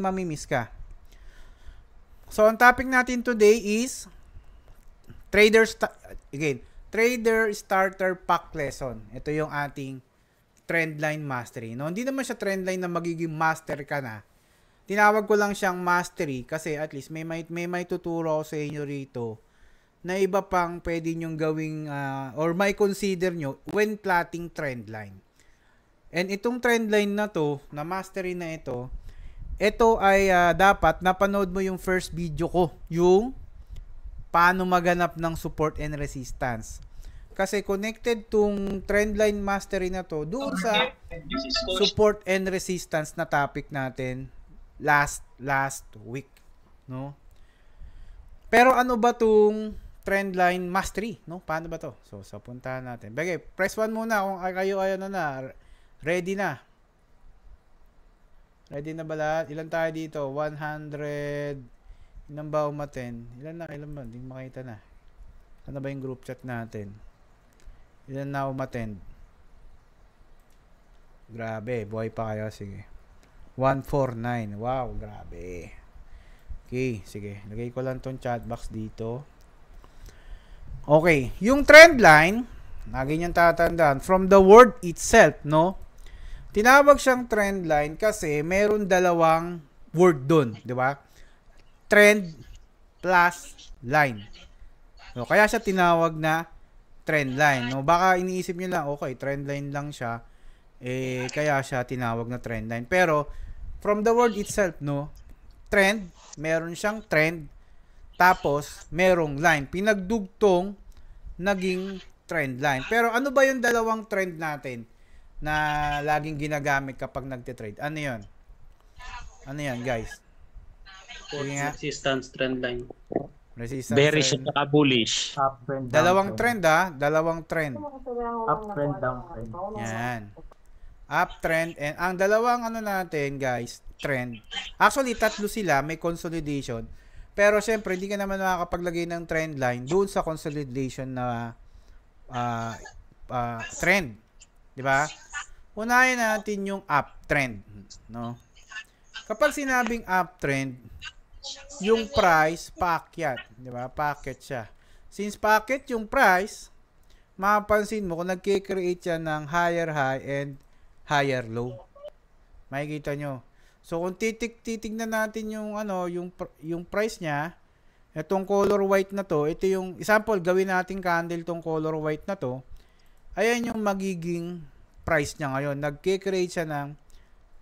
mamimiss ka. So, ang topic natin today is Trader Starter Pack Lesson. Ito yung ating trendline mastery. No, hindi naman siya trendline na magiging master ka na. Tinawag ko lang siyang mastery kasi at least may tuturo ako sa inyo rito na iba pang pwede nyong gawing or may consider nyo when plotting trendline. And itong trendline na to, na mastery na ito ay dapat napanood mo yung first video ko, yung paano maganap ng support and resistance. Kasi connected tong trendline mastery na to doon sa support and resistance na topic natin last week, no? Pero ano ba tong trendline mastery, no? Paano ba to? So puntahan natin. Bagay, press 1 muna kung kayo ready na. Ready na ba lahat? Ilan tayo dito? 100. Ilan ba umaten? Ilan ba? Hindi makita na. Ano ba yung group chat natin? Ilan na umaten? Grabe, buhay pa kayo. Sige. 149. Wow, grabe. Okay, sige. Lagay ko lang tong chat box dito. Okay, yung trend line, lagi niyang tatandaan, from the word itself, no? Tinawag siyang trend line kasi meron dalawang word dun, di ba? Trend plus line. No, kaya siya tinawag na trend line, no? Baka iniisip niyo lang, okay, trend line lang siya, kaya siya tinawag na trend line. Pero from the word itself, no, trend, meron siyang trend, tapos merong line, pinagdugtong naging trend line. Pero ano ba yung dalawang trend natin na laging ginagamit kapag nagte-trade? Ano yun? Ano yan, guys? Resistance trend line. Resistance bearish trend. at bullish. Up trend, Dalawang trend, dalawang trend. Up trend, down trend. Yan. Uptrend, and ang dalawang natin, guys, trend. Actually, tatlo sila, may consolidation. Pero syempre, hindi ka naman makakapaglagay ng trend line doon sa consolidation na trend. 'Di ba? Unahin natin yung uptrend, no? Kapag sinabing uptrend, yung price paakyat, 'di ba? Paakyat siya. Since paakyat yung price, mapapansin mo kung nagke-create siya ng higher high and higher low. Makikita nyo. So kung titignan natin yung yung price niya, itong color white na to, ito yung example, gawin natin candle tong color white na to. Ayan yung magiging price niya ngayon. Nagke-create siya ng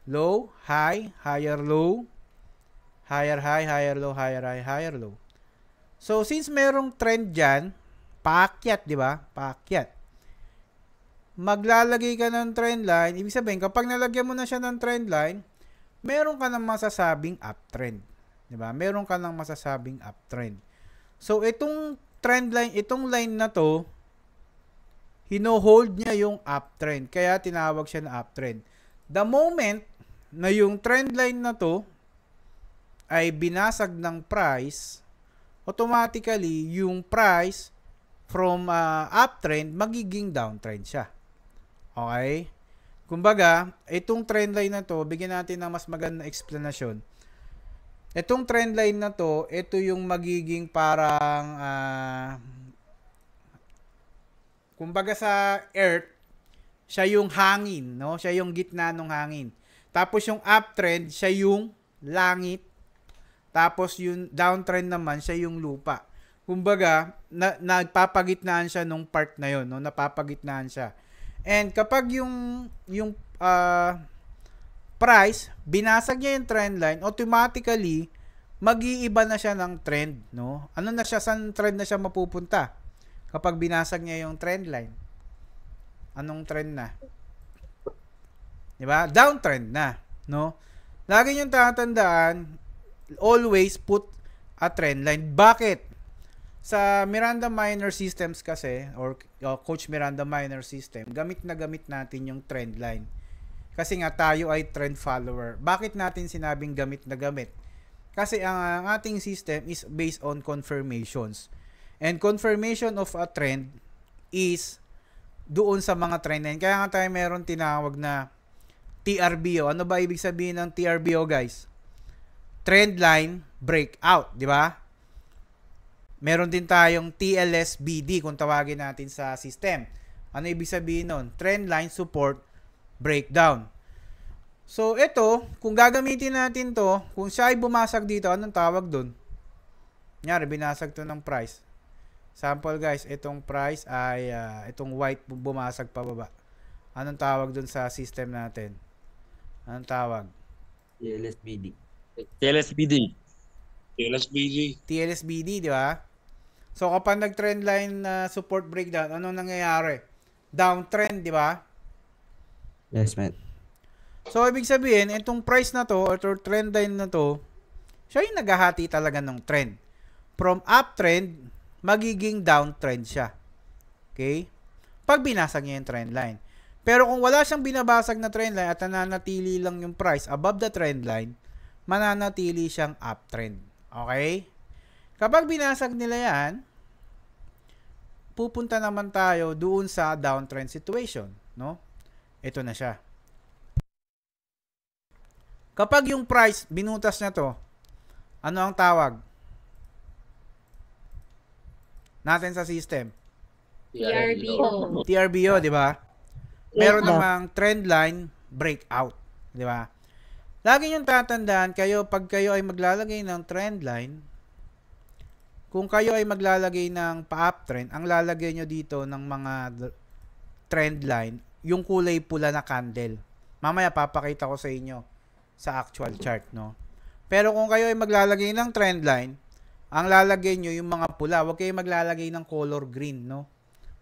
low, high, higher low, higher high, higher low, higher high, higher low. So since merong trend diyan, paakyat, di ba? Paakyat. Maglalagay ka ng trend line, ibig sabihin kapag nalagyan mo na siya ng trend line, meron ka nang masasabing uptrend. 'Di ba? Meron ka nang masasabing uptrend. So itong trend line, itong line na 'to, hino-hold niya yung uptrend. Kaya tinawag siya na uptrend. The moment na yung trend line na 'to ay binasag ng price, automatically yung price from uptrend magiging downtrend siya. Okay? Kumbaga, itong trend line na to, bigyan natin ng mas magandang explanation. Itong trend line na to, ito yung magiging parang kumbaga sa earth, siya yung hangin, no? Siya yung gitna ng hangin. Tapos yung uptrend, siya yung langit. Tapos yung downtrend naman, siya yung lupa. Kumbaga, nagpapagitnaan siya nung part na yon, no? Napapagitnaan siya. And kapag yung price, binasag niya yung trend line, automatically, mag-iiba na siya ng trend, no? Ano na siya, saan trend na siya mapupunta? Kapag binasag niya yung trend line. Anong trend na? Diba? Downtrend na, no? Lagi niyong tatandaan, always put a trend line. Bakit? Sa Miranda Minor Systems kasi, or Coach Miranda Minor System, gamit na gamit natin yung trend line. Kasi nga tayo ay trend follower. Bakit natin sinabing gamit na gamit? Kasi ang ating system is based on confirmations. And confirmation of a trend is doon sa mga trend line. Kaya nga tayo meron tinawag na TRBO. Ano ba ibig sabihin ng TRBO, guys? trend line breakout, di ba? Meron din tayong TLSBD kung tawagin natin sa system. Ano ibig sabihin nun? Trend line support breakdown. So, ito, kung gagamitin natin to, kung siya ay bumasag dito, anong tawag dun? Nyari, binasag to ng price. Sample guys, itong price ay, itong white bumasag pababa. Anong tawag dun sa system natin? Anong tawag? TLSBD. TLSBD. TLSBD, di ba? So, kapag nag-trend line support breakdown, anong nangyayari? Downtrend, di ba? Yes, man. So, ibig sabihin, itong price na to, or trend line na to, siya yung naghahati talaga ng trend. From uptrend, magiging downtrend siya. Okay? Pag binasag niya yung trend line. Pero kung wala siyang binabasag na trend line at nananatili lang yung price above the trend line, mananatili siyang uptrend. Okay? Kapag binasag nila yan, pupunta naman tayo doon sa downtrend situation. No? Ito na siya. Kapag yung price, binutas na to, ano ang tawag natin sa system? TRBO. TRBO, di ba? Meron namang trend line breakout, di ba? Lagi niyong tatandaan, pag kayo ay maglalagay ng trend line, kung kayo ay maglalagay ng pa-uptrend, ang lalagay nyo dito ng mga trend line, yung kulay pula na candle. Mamaya papakita ko sa inyo sa actual chart, no? Pero kung kayo ay maglalagay ng trend line, ang lalagay nyo yung mga pula. Huwag kayo maglalagay ng color green, no?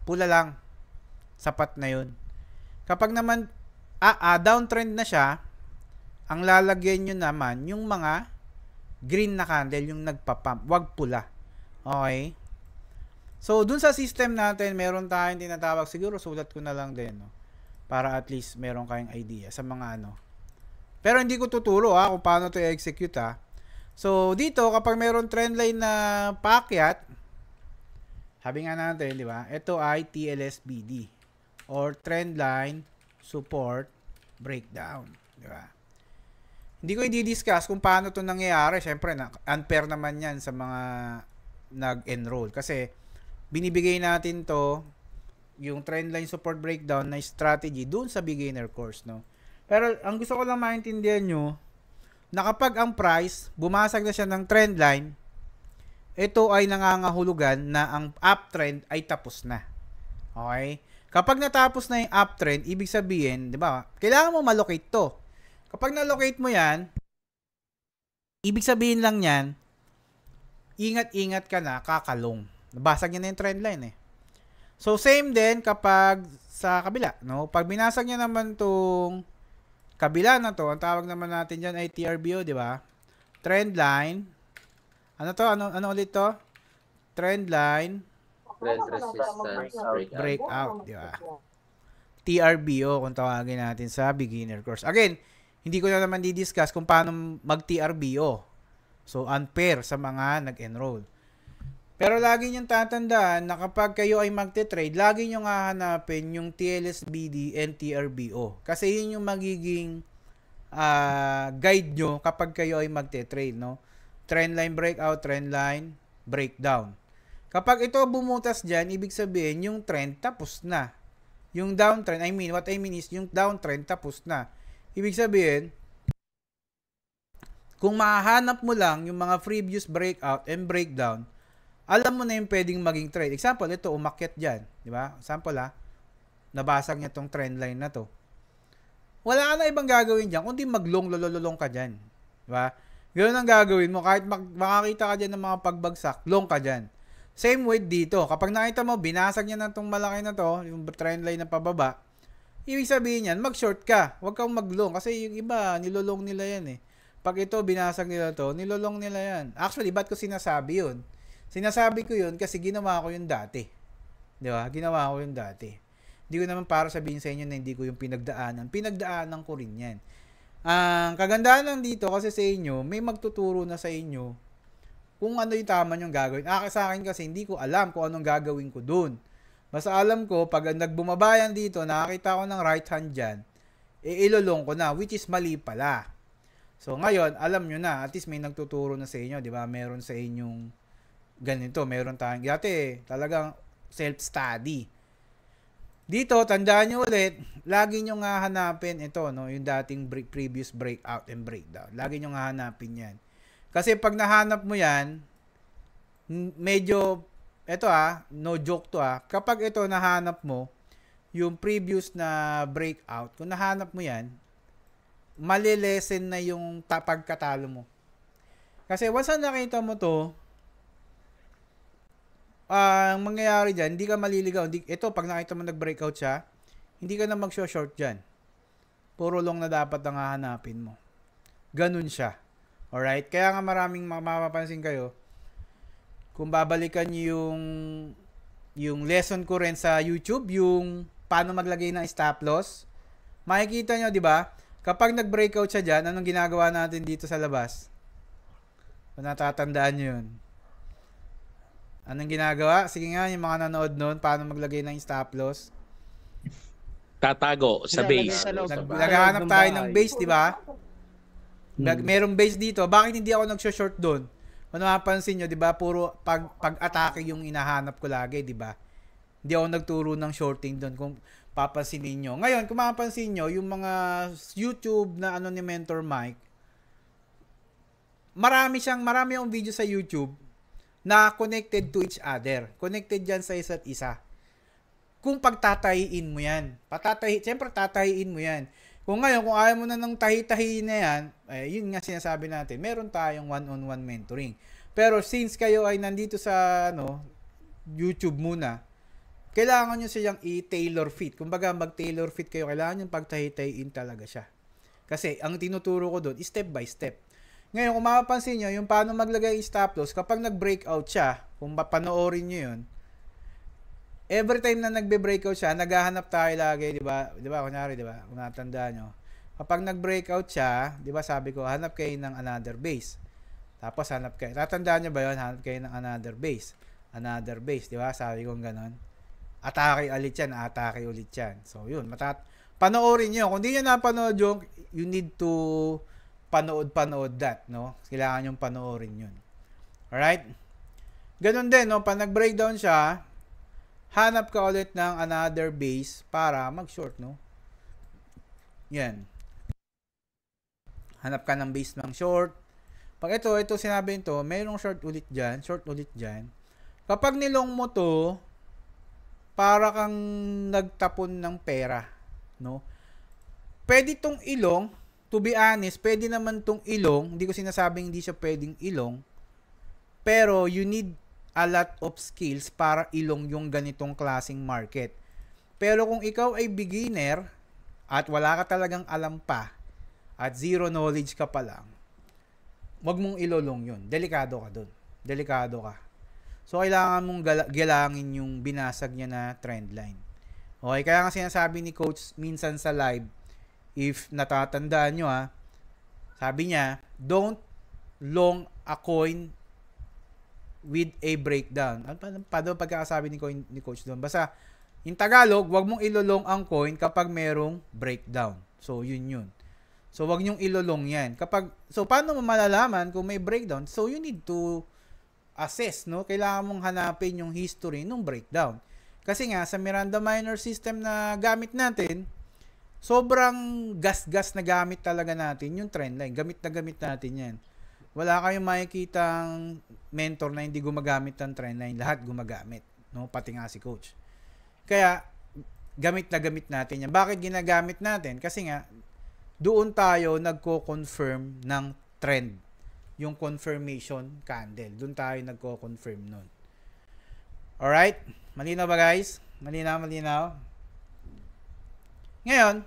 Pula lang. Sapat na yun. Kapag naman downtrend na siya, ang lalagay nyo naman yung mga green na candle, yung nagpapump. Huwag pula. Okay? So, dun sa system natin, meron tayong tinatawag. Siguro, sulat ko na lang din, no? Para at least meron kayong idea sa mga ano. Pero hindi ko tuturo kung paano to i-execute So, dito, kapag meron trend line na paakyat, sabi nga natin, di ba? Ito ay TLSBD or trend line support breakdown. Di ba? Hindi ko i-discuss kung paano to nangyayari. Siyempre, unfair naman yan sa mga nag-enroll. Kasi, binibigay natin to, yung trend line support breakdown na strategy dun sa beginner course, no? Pero, ang gusto ko lang maintindihan nyo, na kapag ang price, bumasag na siya ng trend line, ito ay nangangahulugan na ang uptrend ay tapos na. Okay? Kapag natapos na yung uptrend, ibig sabihin, di ba, kailangan mo malocate to. Kapag na-locate mo yan, ibig sabihin lang yan, ingat-ingat ka na, kakalong. Nabasag niya na yung trend line eh. So, same din kapag sa kabila, no? Pag binasag niya naman tong kabila na to, ang tawag naman natin dyan ay TRBO, di ba? Trend line. Ano to? Ano ulit to? Trend line. Trend resistance Breakout, di ba? TRBO kung tawagin natin sa beginner course. Again, hindi ko na naman di-discuss kung paano mag-TRBO. So, unfair sa mga nag-enroll. Pero lagi niyong tatandaan na kapag kayo ay magte-trade, lagi niyong hahanapin yung TLSBD and TRBO. Kasi yun yung magiging guide nyo kapag kayo ay magte-trade, no? Trendline breakout, trendline breakdown. Kapag ito bumutas dyan, ibig sabihin yung trend tapos na. Yung downtrend, what I mean is yung downtrend tapos na. Ibig sabihin, kung mahahanap mo lang yung mga previous breakout and breakdown, alam mo na yung pwedeng maging trade. Example, ito, umakyat dyan. Di ba? Example nabasag niya tong trend line na to. Wala ka na ibang gagawin dyan, kundi maglong, lololong ka dyan. Di ba? Ganoon ang gagawin mo. Kahit makakita ka dyan ng mga pagbagsak, long ka dyan. Same with dito. Kapag nakita mo, binasag niya na tong malaki na to, yung trend line na pababa, ibig sabihin yan, mag-short ka. Huwag kang mag-long. Kasi yung iba, nilolong nila yan eh. Pag ito, binasag nila to, nilolong nila yan. Actually, ba't ko sinasabi yun? Sinasabi ko yun kasi ginawa ko yun dati. Di ba? Ginawa ko yun dati. Hindi ko naman para sabihin sa inyo na hindi ko yung pinagdaanan. Pinagdaanan ko rin yan. Ang kagandahan lang dito kasi sa inyo, may magtuturo na sa inyo kung ano yung tama yung gagawin. Sa akin kasi hindi ko alam kung anong gagawin ko dun. Basta alam ko, pag nagbumabayan dito, nakakita ko ng right hand dyan, ilolong ko na, which is mali pala. So, ngayon, alam nyo na, at least may nagtuturo na sa inyo, di ba? Meron sa inyong ganito, meron tayong, dati, talagang self-study. Dito, tandaan nyo ulit, lagi nyo nga hanapin ito, no? Yung dating previous breakout and breakdown. Lagi nyo nga hanapin yan. Kasi pag nahanap mo yan, medyo, ito no joke to kapag ito nahanap mo, yung previous na breakout, kung nahanap mo yan, malilesen na yung pagkatalo mo. Kasi once na nakita mo to, ang mangyayari dyan, hindi ka maliligaw. Ito, pag nakita mo nag-breakout siya, hindi ka na mag-short dyan. Puro long na dapat ang hahanapin mo. Ganun siya. Alright? Kaya nga maraming mapapansin kayo, kung babalikan yung lesson ko rin sa YouTube, yung paano maglagay ng stop loss, makikita nyo, di ba? Kapag nag-breakout siya dyan, anong ginagawa natin dito sa labas? Kung natatandaan nyo yun. Anong ginagawa? Sige nga, yung mga nanood nun, paano maglagay ng stop loss? Tatago sa base. Naghahanap tayo ng base, di ba? Merong base dito. Bakit hindi ako nag-short doon? Kung napapansin nyo, di ba? Puro pag-atake yung inahanap ko lagi, di ba? Hindi ako nagturo ng shorting doon kung papansinin nyo. Ngayon, kung mapapansin nyo, yung mga YouTube na ano ni Mentor Mike, marami yung video sa YouTube na connected to each other. Connected yan sa isa't isa. Kung pagtatahiin mo yan. Siyempre, tatahiin mo yan. Kung ngayon, kung ayaw mo na ng tahi-tahi na yan, yun nga sinasabi natin, meron tayong one-on-one mentoring. Pero since kayo ay nandito sa YouTube muna, kailangan nyo siyang i-tailor fit. Kumbaga, mag-tailor fit kayo, kailangan nyo pagtahi-tahiin talaga siya. Kasi, ang tinuturo ko doon, step by step. Ngayon, kung mapapansin nyo, yung paano maglagay stop loss, kapag nag-breakout siya, kung papanoorin nyo yun, every time na nagbe-breakout siya, naghahanap tayo lagi, di ba? Di ba? Kunyari, di ba? Kung natandaan nyo. Kapag nag-breakout siya, di ba sabi ko, hanap kayo ng another base. Tapos hanap kayo. Tatandaan nyo ba yun? Hanap kayo ng another base. Another base, di ba? Sabi ko ganon. Atake ulit yan, atake ulit yan. So, yun. Panoorin nyo. Kung di nyo napanood yung, you need to panood that, no? Kailangan yung panoorin yun. Alright? Ganon din, no? Pag nag-breakdown siya, hanap ka ulit ng another base para mag-short, no? Yan. Hanap ka ng base ng short. Pag ito sinabi nito, mayroong short ulit dyan. Kapag nilong mo to, para kang nagtapon ng pera, no? Pwede tong ilong, to be honest, pwede naman tong ilong, hindi ko sinasabing hindi siya pwedeng ilong, pero you need a lot of skills para ilong yung ganitong klaseng market. Pero kung ikaw ay beginner at wala ka talagang alam pa at zero knowledge ka pa lang, wag mong ilolong yun. Delikado ka dun. Delikado ka. So, kailangan mong galangin yung binasag niya na trend line. Okay, kaya nga sinasabi ni Coach minsan sa live, if natatandaan nyo sabi niya, don't long a coin with a breakdown. Paano pagkakasabi ni Coach doon? Basta, in Tagalog, wag mong ilolong ang coin kapag merong breakdown. So, yun. So, wag nyong ilolong yan. So, paano mo malalaman kung may breakdown? So, you need to assess, no? Kailangan mong hanapin yung history ng breakdown. Kasi nga, sa Miranda Minor System na gamit natin, sobrang gas-gas na gamit talaga natin yung trend line. Gamit na gamit natin yan. Wala kayong makikitang mentor na hindi gumagamit ng trend line. Lahat gumagamit, no? Pati nga si Coach. Kaya, gamit na gamit natin yan. Bakit ginagamit natin? Kasi nga, doon tayo nagko-confirm ng trend. Yung confirmation candle. Doon tayo nagko-confirm nun. Alright? Malinaw ba, guys? Malinaw. Ngayon,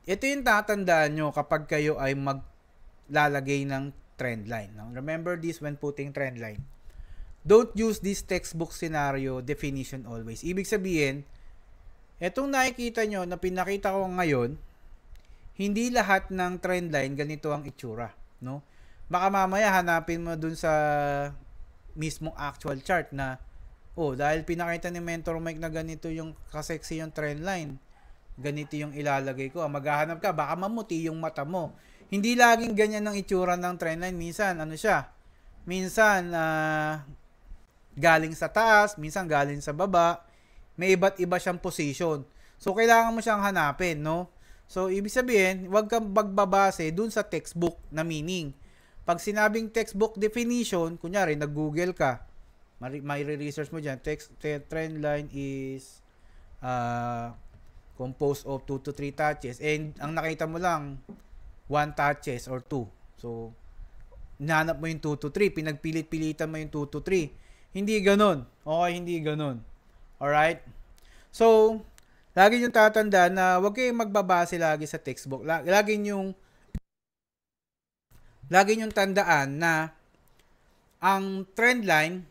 ito yung tatandaan nyo kapag kayo ay maglalagay ng trend line. No? Remember this when putting trend line. Don't use this textbook scenario definition always. Ibig sabihin, etong nakikita nyo na pinakita ko ngayon, hindi lahat ng trend line ganito ang itsura. No? Baka mamaya hanapin mo dun sa mismong actual chart na, dahil pinakita ni Mentor Mike na ganito yung kasexy yung trend line, ganito yung ilalagay ko. Maghahanap ka, baka mamuti yung mata mo. hindi laging ganyan ang itsura ng trendline. Minsan, ano siya? Minsan, galing sa taas, minsan galing sa baba. May iba't iba siyang position. So, kailangan mo siyang hanapin, no? So, ibig sabihin, huwag kang magbabase dun sa textbook na meaning. Pag sinabing textbook definition, kunyari, nag-google ka, may research mo dyan, trend line is composed of 2 to 3 touches. And ang nakita mo lang, 1 touches or 2. So, nahanap mo yung 2 to 3. Pinagpilit-pilitan mo yung 2 to 3. Hindi ganun. Okay, hindi ganun. Alright? So, lagi yung tatanda na huwag kayong magbabase lagi sa textbook. Lagi yung tandaan na ang trend line,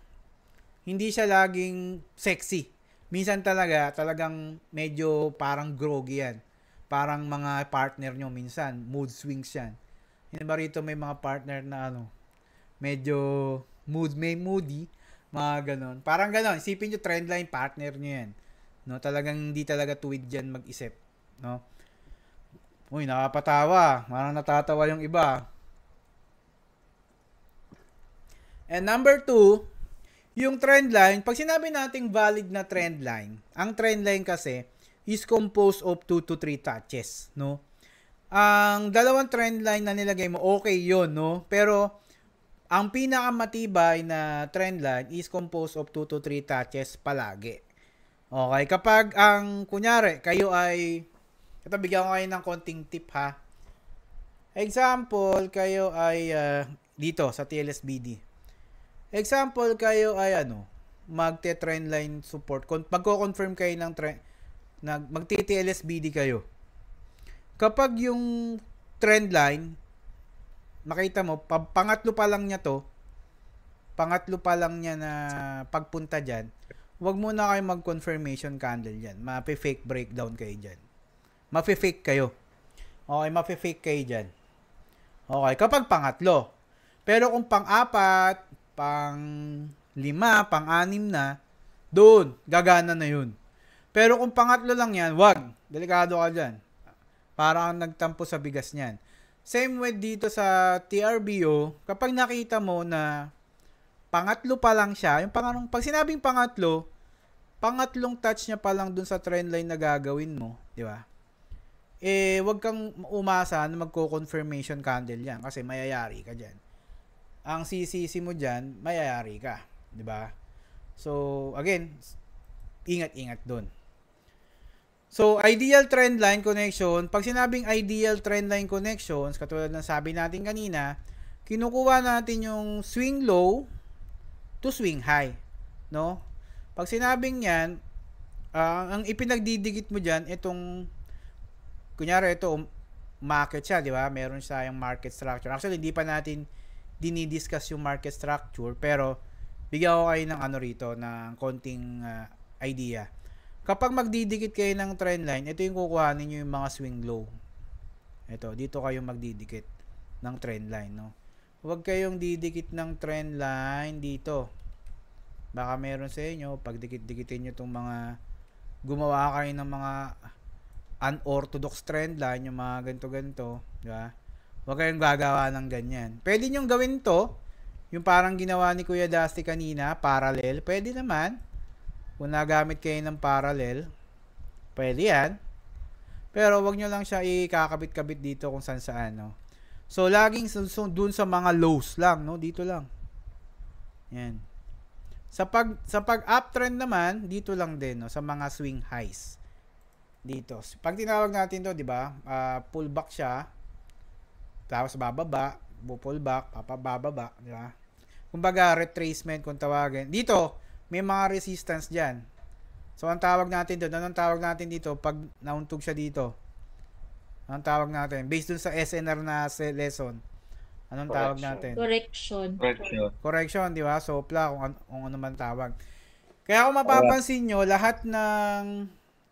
hindi siya laging sexy. Minsan talagang medyo parang groggy yan. Parang mga partner nyo minsan, mood swings yan. Yan ba rito may mga partner na medyo moody, mga ganon. Parang ganon, isipin nyo trendline partner nyo yan. No, talagang hindi talaga tuwid dyan mag-isip. No? Uy, nakapatawa. Parang natatawa yung iba. And number 2, yung trend line, pag sinabi nating valid na trend line, ang trend line kasi is composed of 2 to 3 touches, no? Ang dalawang trend line na nilagay mo, okay yun, no? Pero ang pinakamatibay na trend line is composed of 2 to 3 touches palagi. Okay, kapag kunyari, kayo ay, ito bigyan ko kayo ng konting tip ha. Example, kayo ay dito sa TLSBD. Example, kayo ay magte-trend line support. Magko-confirm kayo ng magti-TLSBD kayo. Kapag yung trend line, makita mo, pangatlo pa lang niya na pagpunta dyan, huwag muna kayo mag-confirmation candle dyan. Mapi-fake breakdown kayo dyan. Mapi-fake kayo. Okay, mapi-fake kayo dyan. Okay, kapag pangatlo. Pero kung pang-apat, pang-5, pang-6 na, doon, gagana na yun. Pero kung pangatlo lang yan, wag. Delikado ka dyan. Parang nagtampo sa bigas niyan. Same with dito sa TRBO, kapag nakita mo na pangatlo pa lang siya, pag sinabing pangatlong touch niya pa lang dun sa trend line na gagawin mo, di ba? Wag kang umasa na magko-confirmation candle yan kasi mayayari ka dyan. Ang CCC mo dyan, mayayari ka, di ba? So, again, ingat-ingat dun. So, ideal trend line connection, pag sinabing ideal trend line connections, katulad ng sabi natin kanina, kinukuha natin yung swing low to swing high, no? Pag sinabing yan, ang ipinagdidikit mo dyan, itong, kunyari ito, market siya, di ba? Meron siya yung market structure. Actually, hindi pa natin dinidiscuss yung market structure, pero bigyan ko kayo ng rito, ng konting idea. Kapag magdidikit kayo ng trend line, ito yung kukuhanin nyo yung mga swing low. Ito, dito kayo magdidikit ng trend line, no? Huwag kayong didikit ng trend line dito. Baka meron sa inyo, pag dikit-dikitin nyo itong mga, gumawa kayo ng mga unorthodox trend line, yung mga ganito-ganito, di ba? Huwag kayong gagawa ng ganyan. Pwede nyo gawin to, yung parang ginawa ni Kuya Dusty kanina, parallel, pwede naman. Kung nagamit kayo ng parallel, pwede yan. Pero wag nyo lang siya ikakabit-kabit dito kung saan-saan, no? So, laging dun sa mga lows lang, no? Dito lang. Yan. Sa pag-uptrend naman, dito lang din, no? Sa mga swing highs. Dito. Pag tinawag natin to, di ba? Pullback siya. Tapos bababa. Pullback. Bababa. Di ba? Kumbaga, retracement kung tawagin. Dito, may mga resistance dyan. So, ang tawag natin doon, anong tawag natin dito pag nauntog siya dito? Anong tawag natin? Based dun sa SNR na lesson. Anong tawag natin? Correction, di ba? Sopla, kung ano man tawag. Kaya kung mapapansin nyo, lahat ng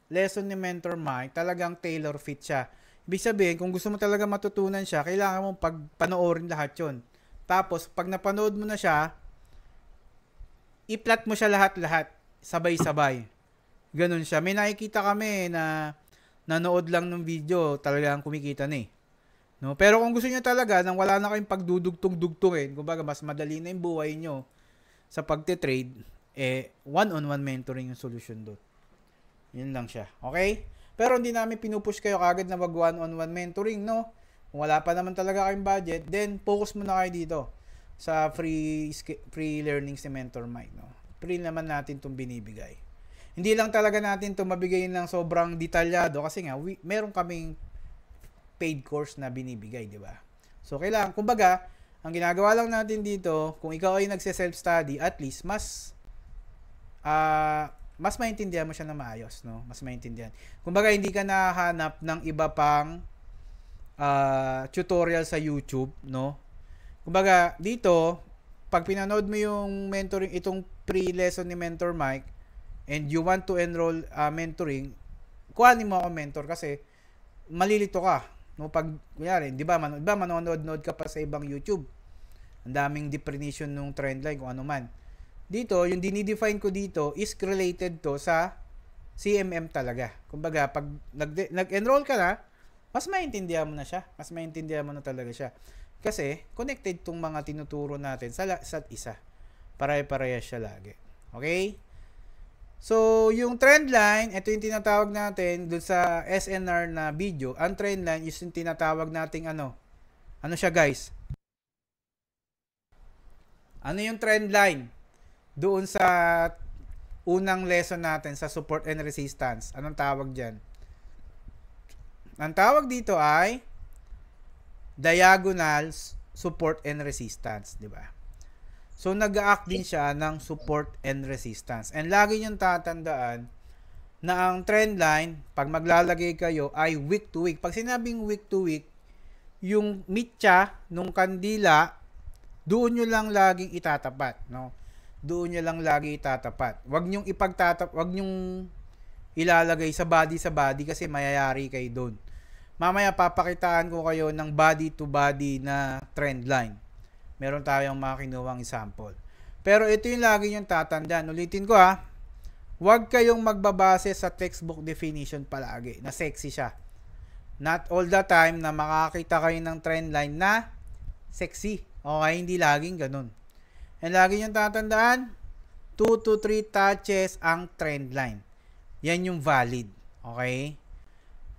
lesson ni Mentor Mike, talagang tailor fit siya. Ibig sabihin, kung gusto mo talaga matutunan siya, kailangan mong pagpanoorin lahat yun. Tapos, pag napanood mo na siya, i-plot mo siya lahat-lahat, sabay-sabay. Ganun siya. May nakikita kami na nanood lang ng video, talagang kumikita na eh. No? Pero kung gusto niyo talaga nang wala na kayong pagdudugtong-dugtungin, kumbaga mas madali na yung buhay nyo sa pagte-trade, one-on-one mentoring yung solution doon. Yun lang siya. Okay? Pero hindi namin pinupush kayo kagad na mag one-on-one mentoring, no? Kung wala pa naman talaga kayong budget, then focus muna kayo dito sa free learnings ni Mentor Mike, no? Free naman natin itong binibigay. Hindi lang talaga natin ito mabigay ng sobrang detalyado kasi nga meron kaming paid course na binibigay, di ba? So, kailangan, kumbaga, ang ginagawa lang natin dito, kung ikaw ay nagse-self-study, at least, mas maintindihan mo siya na maayos, no? Mas maintindihan. Kumbaga, hindi ka nahanap ng iba pang tutorial sa YouTube, no? Kumbaga, dito, pag pinanood mo yung mentoring, itong pre-lesson ni Mentor Mike, and you want to enroll mentoring, kuhanin mo ako mentor kasi malilito ka. No, pag kunyari, di ba manonood ka pa sa ibang YouTube. Ang daming definition ng trendline kung ano man. Dito, yung dinidefine ko dito is related to sa CMM talaga. Kumbaga, pag nag-enroll ka na, mas maintindihan mo na siya. Mas maintindihan mo na talaga siya. Kasi, connected tong mga tinuturo natin sa isa. Pare-parehas siya lagi. Okay? So, yung trend line, ito yung tinatawag natin dun sa SNR na video. Ang trend line is yung tinatawag nating ano siya guys? Ano yung trend line? Doon sa unang lesson natin sa support and resistance. Anong tawag dyan? Ang tawag dito ay diagonal support and resistance, di ba? So, nag-a-act din siya ng support and resistance. And lagi niyong tatandaan na ang trend line, pag maglalagay kayo, ay week to week. Pag sinabing week to week, yung mitya nung kandila, doon nyo lang laging itatapat. No? Doon nyo lang lagi itatapat. Huwag nyong huwag nyong ilalagay sa body kasi mayayari kayo doon. Mamaya papakitaan ko kayo ng body to body na trend line. Meron tayong mga kinuwang example. Pero ito yung lagi yung tatandaan. Ulitin ko ha. Huwag kayong magbabase sa textbook definition palagi na sexy siya. Not all the time na makakita kayo ng trend line na sexy. Okay, hindi laging ganun. And lagi yung tatandaan, 2 to 3 touches ang trend line. Yan yung valid. Okay?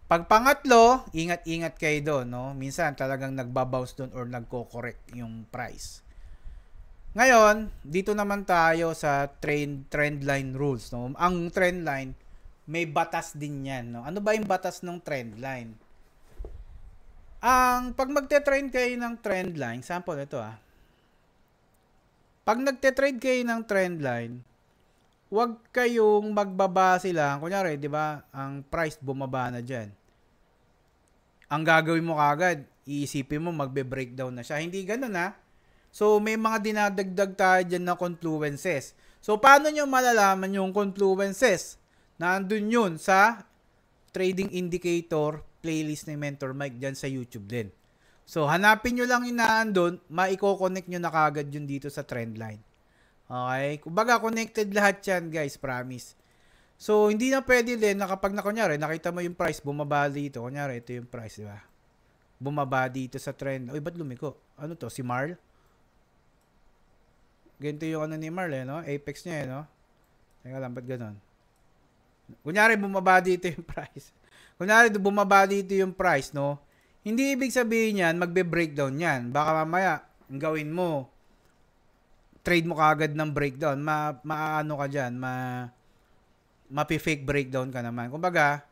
Pag pangatlo, ingat-ingat kayo doon, no? Minsan talagang nagbabounce doon or nagko-correct yung price. Ngayon, dito naman tayo sa trend line rules, no? Ang trend line, may batas din yan, no? Ano ba yung batas ng trend line? Pag magte-trade kayo ng trend line, sample ito Pag nagte-trade kayo ng trend line, huwag kayong magbabase lang. Kunyari, di ba, ang price bumaba na dyan. Ang gagawin mo kagad, iisipin mo magbe-breakdown na siya. Hindi ganun So, may mga dinadagdag tayo dyan na confluences. So, paano nyo malalaman yung confluences? Nandun yun sa trading indicator playlist ni Mentor Mike dyan sa YouTube din. So, hanapin nyo lang yung naandun, maiko-connect nyo na kagad yun dito sa trend line. Okay? Kumbaga, connected lahat yan, guys. Promise. So, hindi na pwede din na kapag kunyari, nakita mo yung price, bumaba dito. Kunyari, ito yung price, di ba? Bumaba dito sa trend. Uy, ba't lumiko? Ano to? Si Marl? Ganito yung ano ni Marl, no? Apex niya, no? Teka lang, ba't ganon? Kunyari, bumaba dito yung price. Kunyari, bumaba dito yung price, no? Hindi ibig sabihin yan, magbe-breakdown yan. Baka mamaya, ang gawin mo, trade mo kagad ng breakdown. Maano ka dyan, mapi-fake breakdown ka naman. Kumbaga,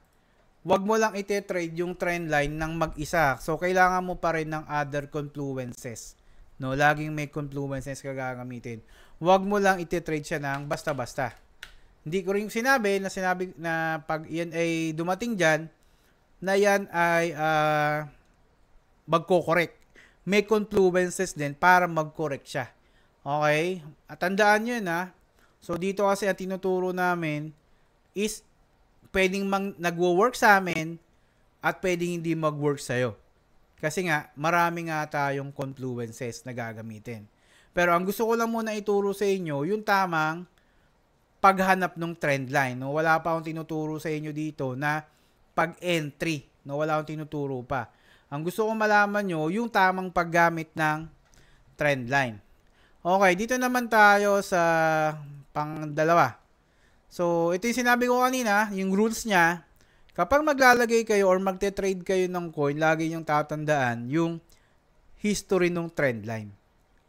wag mo lang ite-trade yung trend line ng mag-isa. So, kailangan mo pa rin ng other confluences. No, laging may confluences ka gagamitin. Wag mo lang ite-trade siya ng basta-basta. Hindi ko rin sinabi na pag yan ay dumating dyan, na yan ay magko-correct. May confluences din para mag-correct siya. Okay? At tandaan nyo yun So, dito kasi ang tinuturo namin is pwedeng nagwo-work sa amin at pwedeng hindi mag-work sa'yo. Kasi nga, marami nga tayong confluences na gagamitin. Pero ang gusto ko lang muna ituro sa inyo, yung tamang paghanap ng trend line. No? Wala pa akong tinuturo sa inyo dito na pag-entry. No? Wala akong tinuturo pa. Ang gusto kong malaman nyo, yung tamang paggamit ng trend line. Okay, dito naman tayo sa pang-dalawa. So, ito yung sinabi ko kanina, yung rules niya. Kapag maglalagay kayo or magte-trade kayo ng coin, lagi yung tatandaan yung history ng trend line.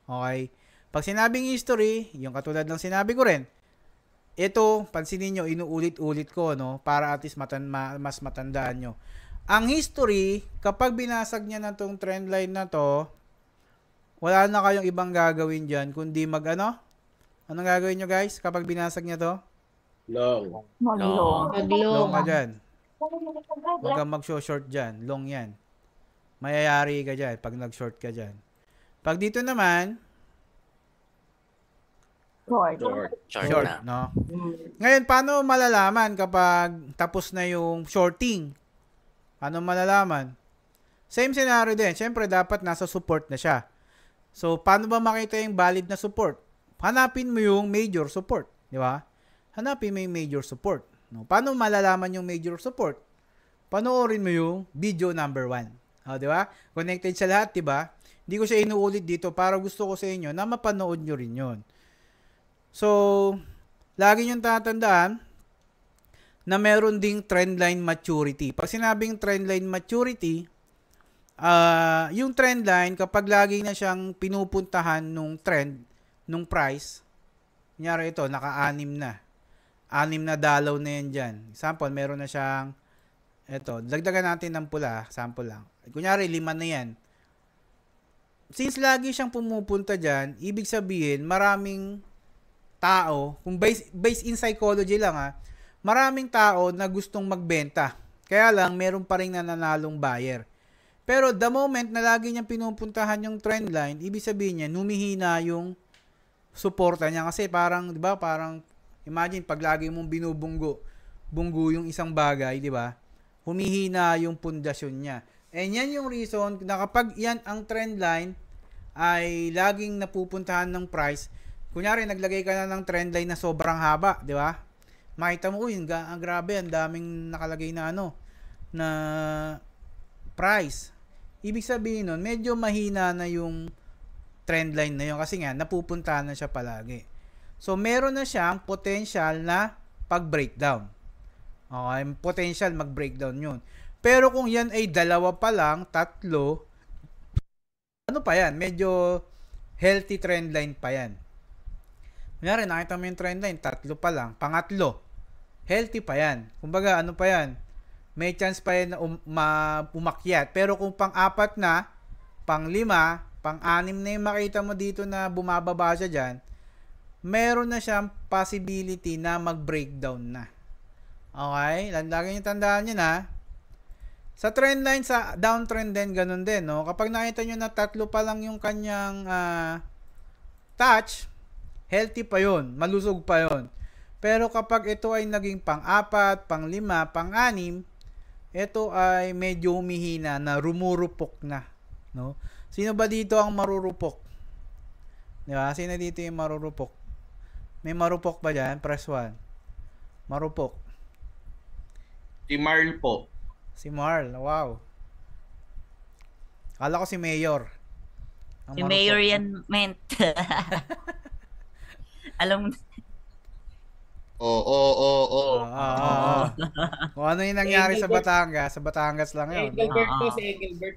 Okay? Pag sinabing history, yung katulad ng sinabi ko rin, ito, pansinin nyo, inuulit-ulit ko, no? Para at least mas matandaan nyo. Ang history, kapag binasag niya na tong trend line na to, wala na kayong ibang gagawin dyan, kundi ano? Anong gagawin nyo guys kapag binasag niya to? Long. Long. Long ka dyan. Huwag kang mag-short dyan. Long yan. Mayayari ka dyan pag nag-short ka dyan. Pag dito naman, short, no? Ngayon, paano malalaman kapag tapos na yung shorting? Paano malalaman? Same scenario din. Siyempre, dapat nasa support na siya. So, paano ba makita yung valid na support? Hanapin mo yung major support. Di ba? Hanapin mo yung major support. No? Paano malalaman yung major support? Panoorin mo yung video number 1. O, di ba? Connected sa lahat, di ba? Hindi ko siya inuulit dito para gusto ko sa inyo na mapanood nyo rin yun. So, lagi nyo tatandaan na meron ding trendline maturity. Pag sinabing trendline maturity, yung trendline, kapag lagi na siyang pinupuntahan nung trend, nung price, kunyari ito, naka-6 na. 6 na dalaw na yan dyan. Example, meron na siyang, ito, dagdagan natin ng pula, sample lang. Kunyari, 5 na yan. Since lagi siyang pumupunta dyan, ibig sabihin, maraming tao, kung based in psychology lang maraming tao na gustong magbenta. Kaya lang, meron pa rin nananalong buyer. Pero the moment na lagi niyang pinupuntahan yung trend line, ibig sabihin niya, humihina yung suporta niya. Kasi parang, di ba, parang, imagine, pag lagi mong bunggo yung isang bagay, di ba, humihina yung pundasyon niya. And yan yung reason na kapag yan ang trend line ay laging napupuntahan ng price, kunyari, naglagay ka na ng trend line na sobrang haba, di ba? Makita mo, grabe, ang daming nakalagay na na price. Ibig sabihin nun, medyo mahina na yung trend line na yun kasi nga, napupuntahan na siya palagi. So, meron na siyang potential na pag-breakdown. Okay, potential mag-breakdown yun. Pero kung yan ay 2 pa lang, 3, ano pa yan? Medyo healthy trend line pa yan. Kunyari, nakita mo yung trend line, 3 pa lang. Pangatlo, healthy pa yan. Kumbaga, ano pa yan? May chance pa yan na umakyat. Pero kung pang-4 na, pang-5, pang-6 na yung makita mo dito na bumababa siya dyan, meron na siyang possibility na mag-breakdown na. Okay? Lagi nyo tandaan nyo na. Sa trend line, sa downtrend din, ganun din. No? Kapag nakita nyo na 3 pa lang yung kanyang touch, healthy pa yun. Malusog pa yun. Pero kapag ito ay naging pang-4, pang-5, pang-6, ito ay medyo humihina na, rumurupok na. No? Sino ba dito ang marurupok? Diba? Sino dito yung marurupok? May marupok ba dyan? Press 1. Marupok. Si Marl po. Si Marl. Wow. Kala ko si Mayor. Ang Si marupok. Mayor yan meant. Alam mo, Oo. Kung ano yung nangyari sa Batangas lang yun. Engelbert po, si Engelbert.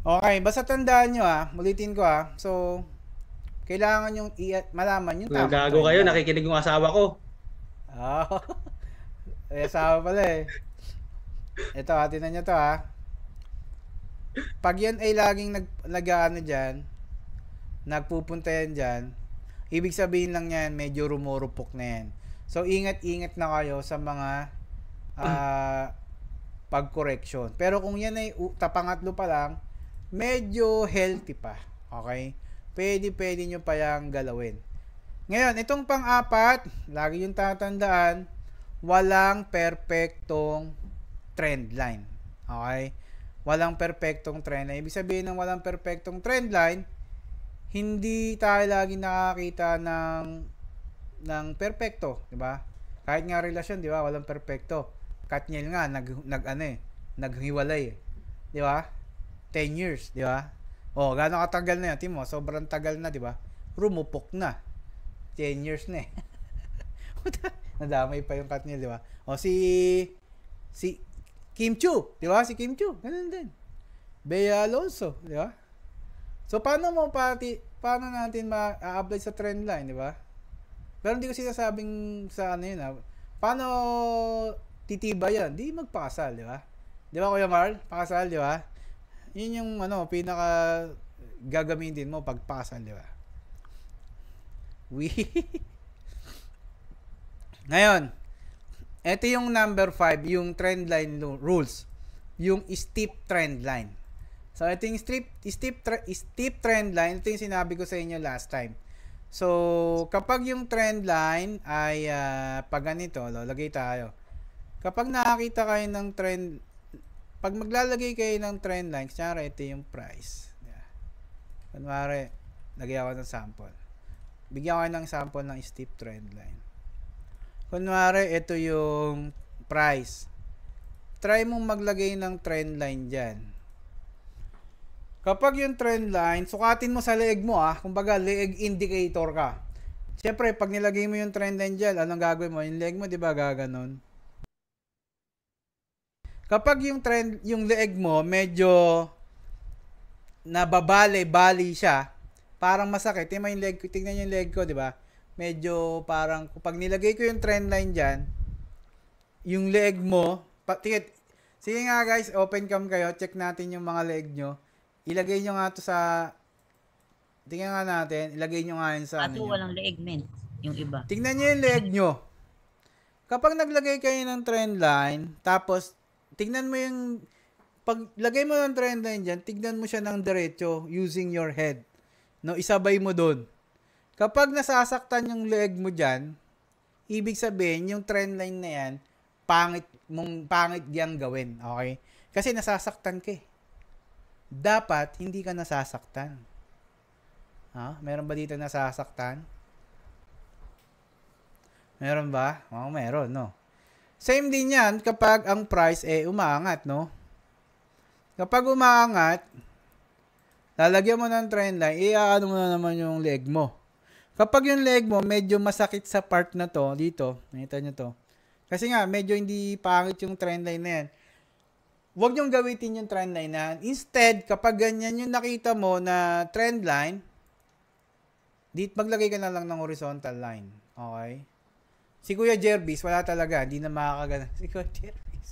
Okay, basta tandaan nyo ulitin ko So, kailangan yung malaman yung tama. Nagago kayo, nakikinig yung asawa ko. Ay, asawa pala Ito, tinan nyo to Pag yan ay laging nag-ano dyan, nagpupunta yan dyan, ibig sabihin lang yan, medyo rumurupok na yan. So, ingat-ingat na kayo sa mga pag-correction. Pero kung yan ay pangatlo pa lang, medyo healthy pa. Okay? Pwede nyo pa yung galawin. Ngayon, itong pang-4, lagi yung tatandaan, walang perfectong trend line. Okay? Walang perfectong trend line. Ibig sabihin ng walang perfectong trend line, hindi tayo lagi nakakita ng perfecto, di ba? Kahit nga relasyon, di ba, walang perfecto. Katniel nga naghiwalay. Di ba? 10 years, di ba? Oh, gaano katagal na yan? Timo, sobrang tagal na, di ba? Rumupok na. 10 years na eh. Nadamay pa yung Katniel, di ba? O si Kim Chiu, di ba? Si Kim Chiu, ganun din. Bea Alonso, di ba? So paano natin ma-apply sa trend line, di ba? Pero hindi ko sinasabing sa ano yun, ha? Paano titiba yan? Di magpakasal, di ba? Di ba, Kuya Marl? Pakasal, di ba? Yun yung pinaka gagamitin mo pag pakasal, di ba? Ngayon, ito yung number 5, yung trend line rules. Yung steep trend line. So, ito yung steep trend line. Ito yung sinabi ko sa inyo last time. So, kapag yung trend line ay pag ganito, lagay tayo. Kapag nakakita kayo ng trend, pag maglalagay kayo ng trend line, kunyari ito yung price. Kunwari, lagay ako ng sample. Bigyan ko ng sample ng steep trend line. Kunwari, ito yung price. Try mong maglagay ng trend line dyan. Kapag yung trend line, sukatin mo sa leeg mo kumbaga leeg indicator ka. Siyempre, pag nilagay mo yung trend line dyan, anong gagawin mo? Yung leeg mo, di ba gaganon? Kapag yung leeg mo, medyo nababali-bali siya, parang masakit. Tingnan yung leg ko, di ba? Medyo parang, pag nilagay ko yung trend line dyan, yung leg mo, sige nga guys, open cam kayo, check natin yung mga leg nyo. Ilagay nyo nga to sa, tingnan nga natin, ilagay nyo nga yun sa Ato walang leeg, men. Yung iba. Tingnan nyo yung leg nyo. Kapag naglagay kayo ng trend line, tapos, tingnan mo yung, pag lagay mo ng trend line dyan, tignan mo siya ng diretso using your head. No, isabay mo doon. Kapag nasasaktan yung leg mo dyan, ibig sabihin, yung trend line na yan, pangit diyang gawin. Okay? Kasi nasasaktan ka eh. Dapat, hindi ka nasasaktan. Meron ba dito nasasaktan? Meron ba? Meron, no? Same din yan kapag ang price umaangat, no? Kapag umaangat, lalagyan mo ng trend line, iaano mo na naman yung leg mo. Kapag yung leg mo medyo masakit sa part na to, dito, nakita nyo to. Kasi nga, medyo hindi pangit yung trend line na yan. Huwag nyong gawitin yung trend line na yan. Instead, kapag ganyan yung nakita mo na trend line, maglagay ka na lang ng horizontal line. Okay? Si Kuya Jervis, wala talaga. Hindi na makakagana. Si Kuya Jervis.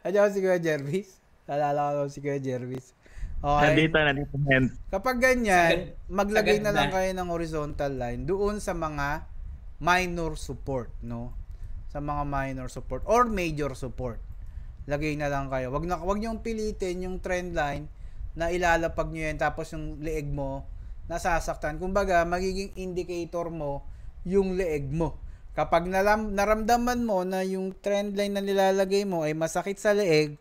Ano si Kuya Jervis? Alala ko si Kuya Jervis. Okay. Nandito, men. Kapag ganyan, maglagay na lang kayo ng horizontal line doon sa mga minor support, no? Sa mga minor support or major support. Lagay na lang kayo. Wag niyong pilitin yung trend line na ilalapag niyo yan tapos yung leeg mo nasasaktan. Kumbaga, magiging indicator mo yung leeg mo. Kapag naramdaman mo na yung trend line na nilalagay mo ay masakit sa leeg,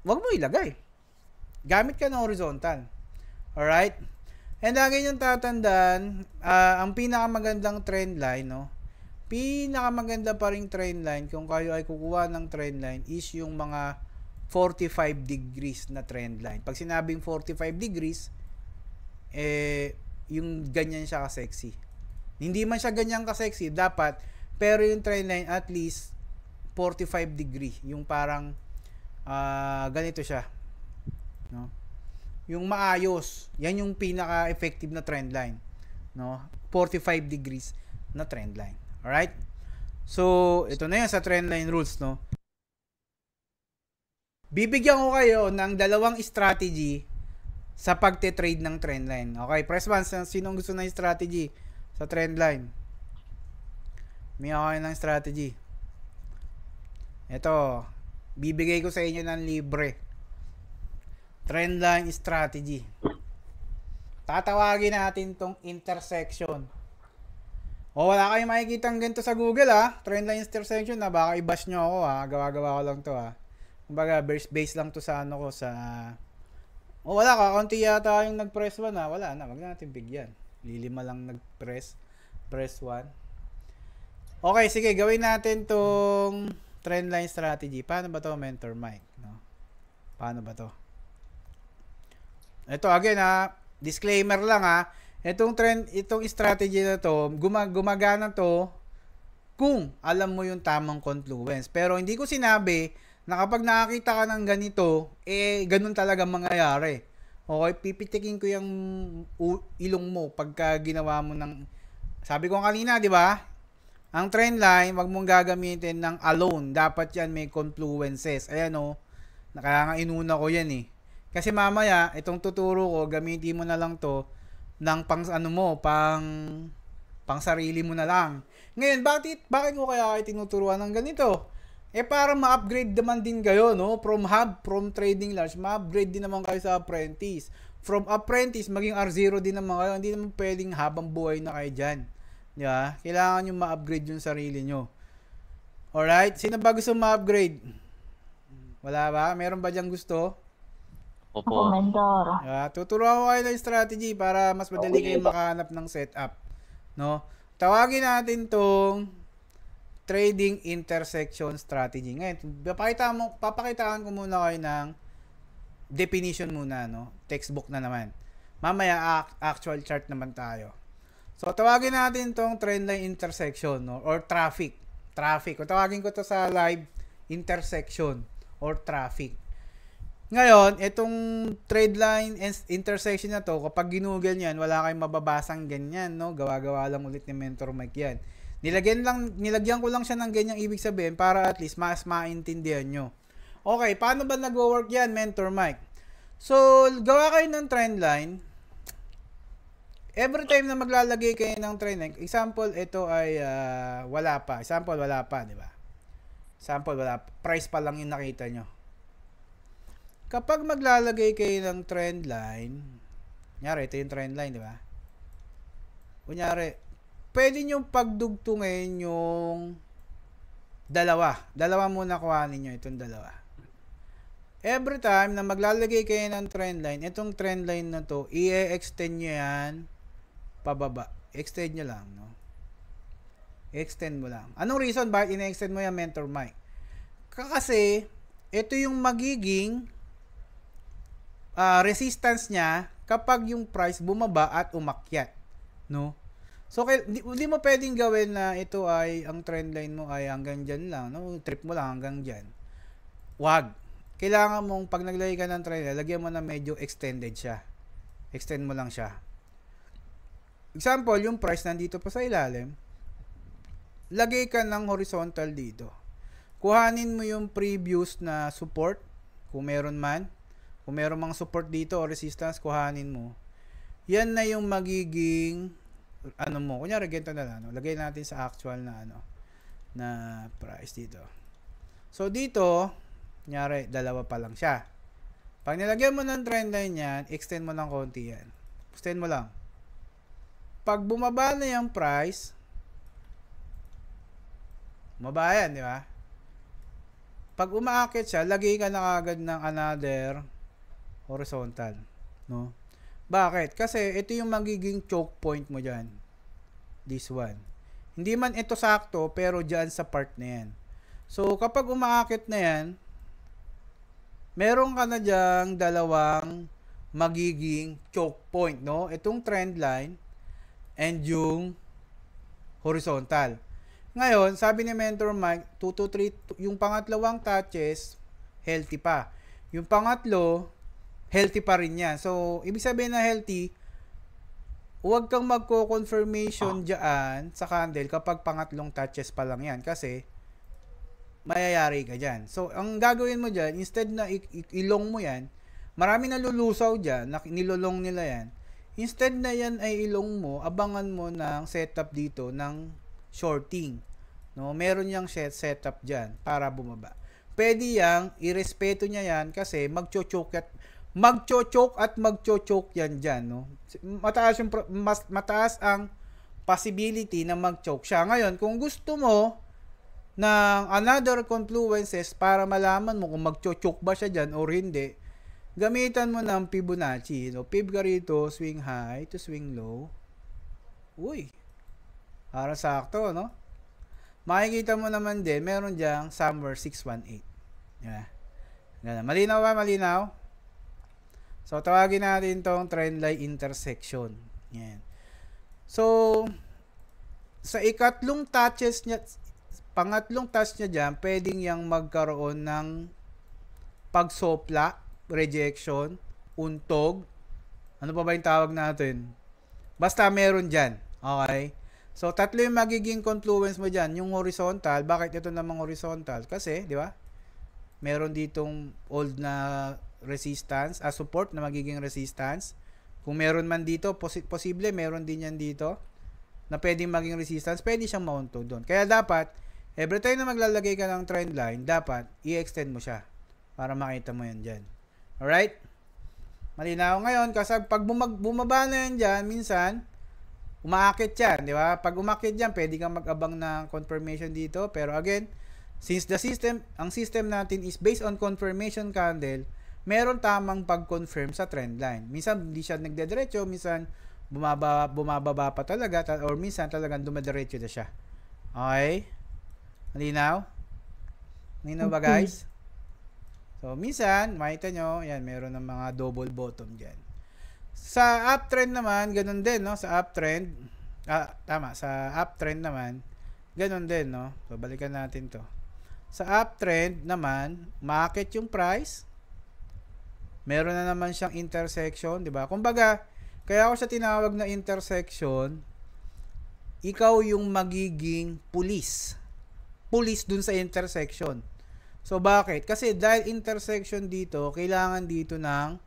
wag mo ilagay. Gamit ka ng horizontal. Alright? And lagi niyong tatandaan, ang pinakamagandang trend line, no? Pinakamaganda pa ring trend line kung kayo ay kukuha ng trend line is yung mga 45 degrees na trend line. Pag sinabing 45 degrees, yung ganyan siya ka-sexy. Hindi man siya ganyan ka-sexy, dapat, pero yung trend line at least 45 degree. Yung parang ganito siya. No? Yung maayos. Yan yung pinaka-effective na trend line. No? 45 degrees na trend line. Alright? So, ito na yan sa trend line rules, no? Bibigyan ko kayo ng dalawang strategy sa pagte-trade ng trend line. Okay, press 1. Sinong gusto na yung strategy sa trend line? May ako ng strategy. Ito, bibigay ko sa inyo ng libre. Trend line strategy. Tatawagin natin tong intersection. O wala kayong makikita ng ganito sa Google trend line intersection na baka i-bash nyo ako gawa-gawa ko lang to Kumbaga base lang to sa ano ko sa wala ka, konti yata yung nag-press 1 wala na, wag natin bigyan. Lilima lang nag-press 1. Okay, sige, gawin natin tong trendline strategy. Paano ba to, Mentor Mike? No? Paano ba to? Ito, again disclaimer lang itong strategy na to, gumagana to kung alam mo yung tamang confluence. Pero hindi ko sinabi na kapag nakakita ka ng ganito, ganun talaga mangyayari. Okay, pipitikin ko yung ilong mo pagka ginawa mo ng, sabi ko kanina, di ba? Ang trend line, wag mong gagamitin ng alone. Dapat yan may confluences. Ayan kaya nga inuna ko yan Kasi mamaya, itong tuturo ko, gamitin mo na lang to ng pang sarili mo na lang. Ngayon, bakit ko kaya tinuturuan ng ganito? Para ma-upgrade naman din kayo, no? From trading large, ma-upgrade din naman kayo sa apprentice. From apprentice, maging R0 din naman kayo. Hindi naman pwedeng habang buhay na kayo dyan. Yeah? Kailangan nyo ma-upgrade yung sarili nyo. Alright? Sino ba gusto ma-upgrade? Wala ba? Meron ba dyang gusto? Opo. Mentor. Tuturuan ko kayo ng strategy para mas madali kayo makahanap ng setup. No? Tawagin natin tong trading intersection strategy. Ngayon, papakitaan ko muna kayo ng definition muna, no? Textbook na naman. Mamaya, actual chart naman tayo. So, tawagin natin tong trendline intersection, no? Or traffic. Kung tawagin ko to sa live, intersection or traffic. Ngayon, itong trade line intersection na to, kapag ginugol niyan, wala kayong mababasang ganyan, no? Gawa-gawa lang ulit ni Mentor Mike yan. Nilagyan ko lang siya ng ganyang ibig sabihin para at least mas maintindihan nyo. Okay, paano ba nag-work yan, Mentor Mike? So, gawa kayo ng trend line. Every time na maglalagay kayo ng trend line, example, ito ay wala pa. Example, wala pa, di ba? Example, wala pa. Price pa lang yung nakita nyo. Kapag maglalagay kayo ng trend line, kunyari, ito yung trend line, di ba? Kunyari, pwede nyo pagdugtungin yung dalawa. Dalawa muna kuhanin nyo, itong dalawa. Every time na maglalagay kayo ng trend line, itong trend line na to, i-extend nyo yan pababa. Extend nyo lang, no? Extend mo lang. Anong reason bakit ina-extend mo yan, Mentor Mike? Kasi, ito yung magiging resistance niya kapag yung price bumaba at umakyat, no? So hindi mo pwedeng gawin na ito ay ang trend line mo ay hanggang diyan lang, no? Trip mo lang hanggang diyan. Wag. Kailangan mong pag naglagay ka ng trend line, lagyan mo na medyo extended siya. Extend mo lang siya. Example, yung price nandito pa sa ilalim, lagay ka ng horizontal dito. Kuhanin mo yung previous na support kung meron man. Kung meron mang support dito o resistance, kuhanin mo. Yan na yung magiging kunyari ganito na lang, no? Lagay natin sa actual na na price dito. So dito, kunyari dalawa pa lang siya. Pag nilagyan mo ng trend line yan, extend mo ng konti yan. Extend mo lang. Pag bumaba na yung price, bumaba yan, di ba? Pag umaakit siya, lagay ka na agad ng another horizontal, no? Bakit? Kasi ito yung magiging choke point mo dyan. This one. Hindi man ito sakto, pero dyan sa part na yan. So, kapag umaakit na yan, meron ka na dyang dalawang magiging choke point, no? Itong trend line and yung horizontal. Ngayon, sabi ni Mentor Mike, 2 to 3, yung pangatlawang touches, healthy pa. Yung pangatlo, healthy pa rin yan. So, ibig sabihin na healthy, huwag kang magko-confirmation dyan sa candle kapag pangatlong touches pa lang yan. Kasi, mayayari ka dyan. So, ang gagawin mo dyan, instead na ilong mo yan, marami na lulusaw dyan, nilolong nila yan. Instead na yan ay ilong mo, abangan mo ng setup dito ng shorting. No? Meron yang setup dyan para bumaba. Pwede yang, irespeto niya yan kasi magchochoke at magchochoke yan dyan, no? Mataas ang possibility na magchoke siya. Ngayon, kung gusto mo ng another confluences para malaman mo kung magchochoke ba siya dyan or hindi, gamitan mo ng Fibonacci, no? Fib ka rito, swing high to swing low. Uy, para sakto, no? makikita mo naman din, meron diyang somewhere 618. Yeah. Ganun. Malinaw ba? Malinaw? So, tawagin natin tong trendline intersection. Yan. So, sa ikatlong touches niya, pangatlong touch niya dyan, pwedeng yang magkaroon ng pagsopla, rejection, untog. Ano pa ba yung tawag natin? Basta meron dyan. Okay? So, tatlo yung magiging confluence mo dyan. Yung horizontal, bakit ito namang horizontal? Kasi, di ba? Meron ditong old na resistance, support na magiging resistance. Kung meron man dito, posible meron din yan dito na pwedeng maging resistance, pwede siyang mauntog doon. Kaya dapat, every time na maglalagay ka ng trend line, dapat i-extend mo siya para makita mo yan dyan. Alright? Malinaw ngayon, kasi pag bumaba na yan dyan, minsan, umaakit yan, di ba? Pag umakit yan, pwede kang mag-abang ng confirmation dito. Pero again, since ang system natin is based on confirmation candle, meron tamang pag-confirm sa trend line. Minsan, hindi siya nagdediretso, minsan, bumababa pa talaga, or minsan talagang dumadiretso na siya. Okay? Malinaw? Malinaw ba, guys? So, minsan, makita nyo, yan, meron ng mga double bottom dyan. Sa uptrend naman, ganun din, no? Sa uptrend, sa uptrend naman, ganun din, no? So, balikan natin to. Sa uptrend naman, market yung price, meron na naman siyang intersection, di ba? Kumbaga, kaya ako siya tinawag na intersection, ikaw yung magiging pulis. Pulis dun sa intersection. So, bakit? Kasi dahil intersection dito, kailangan dito ng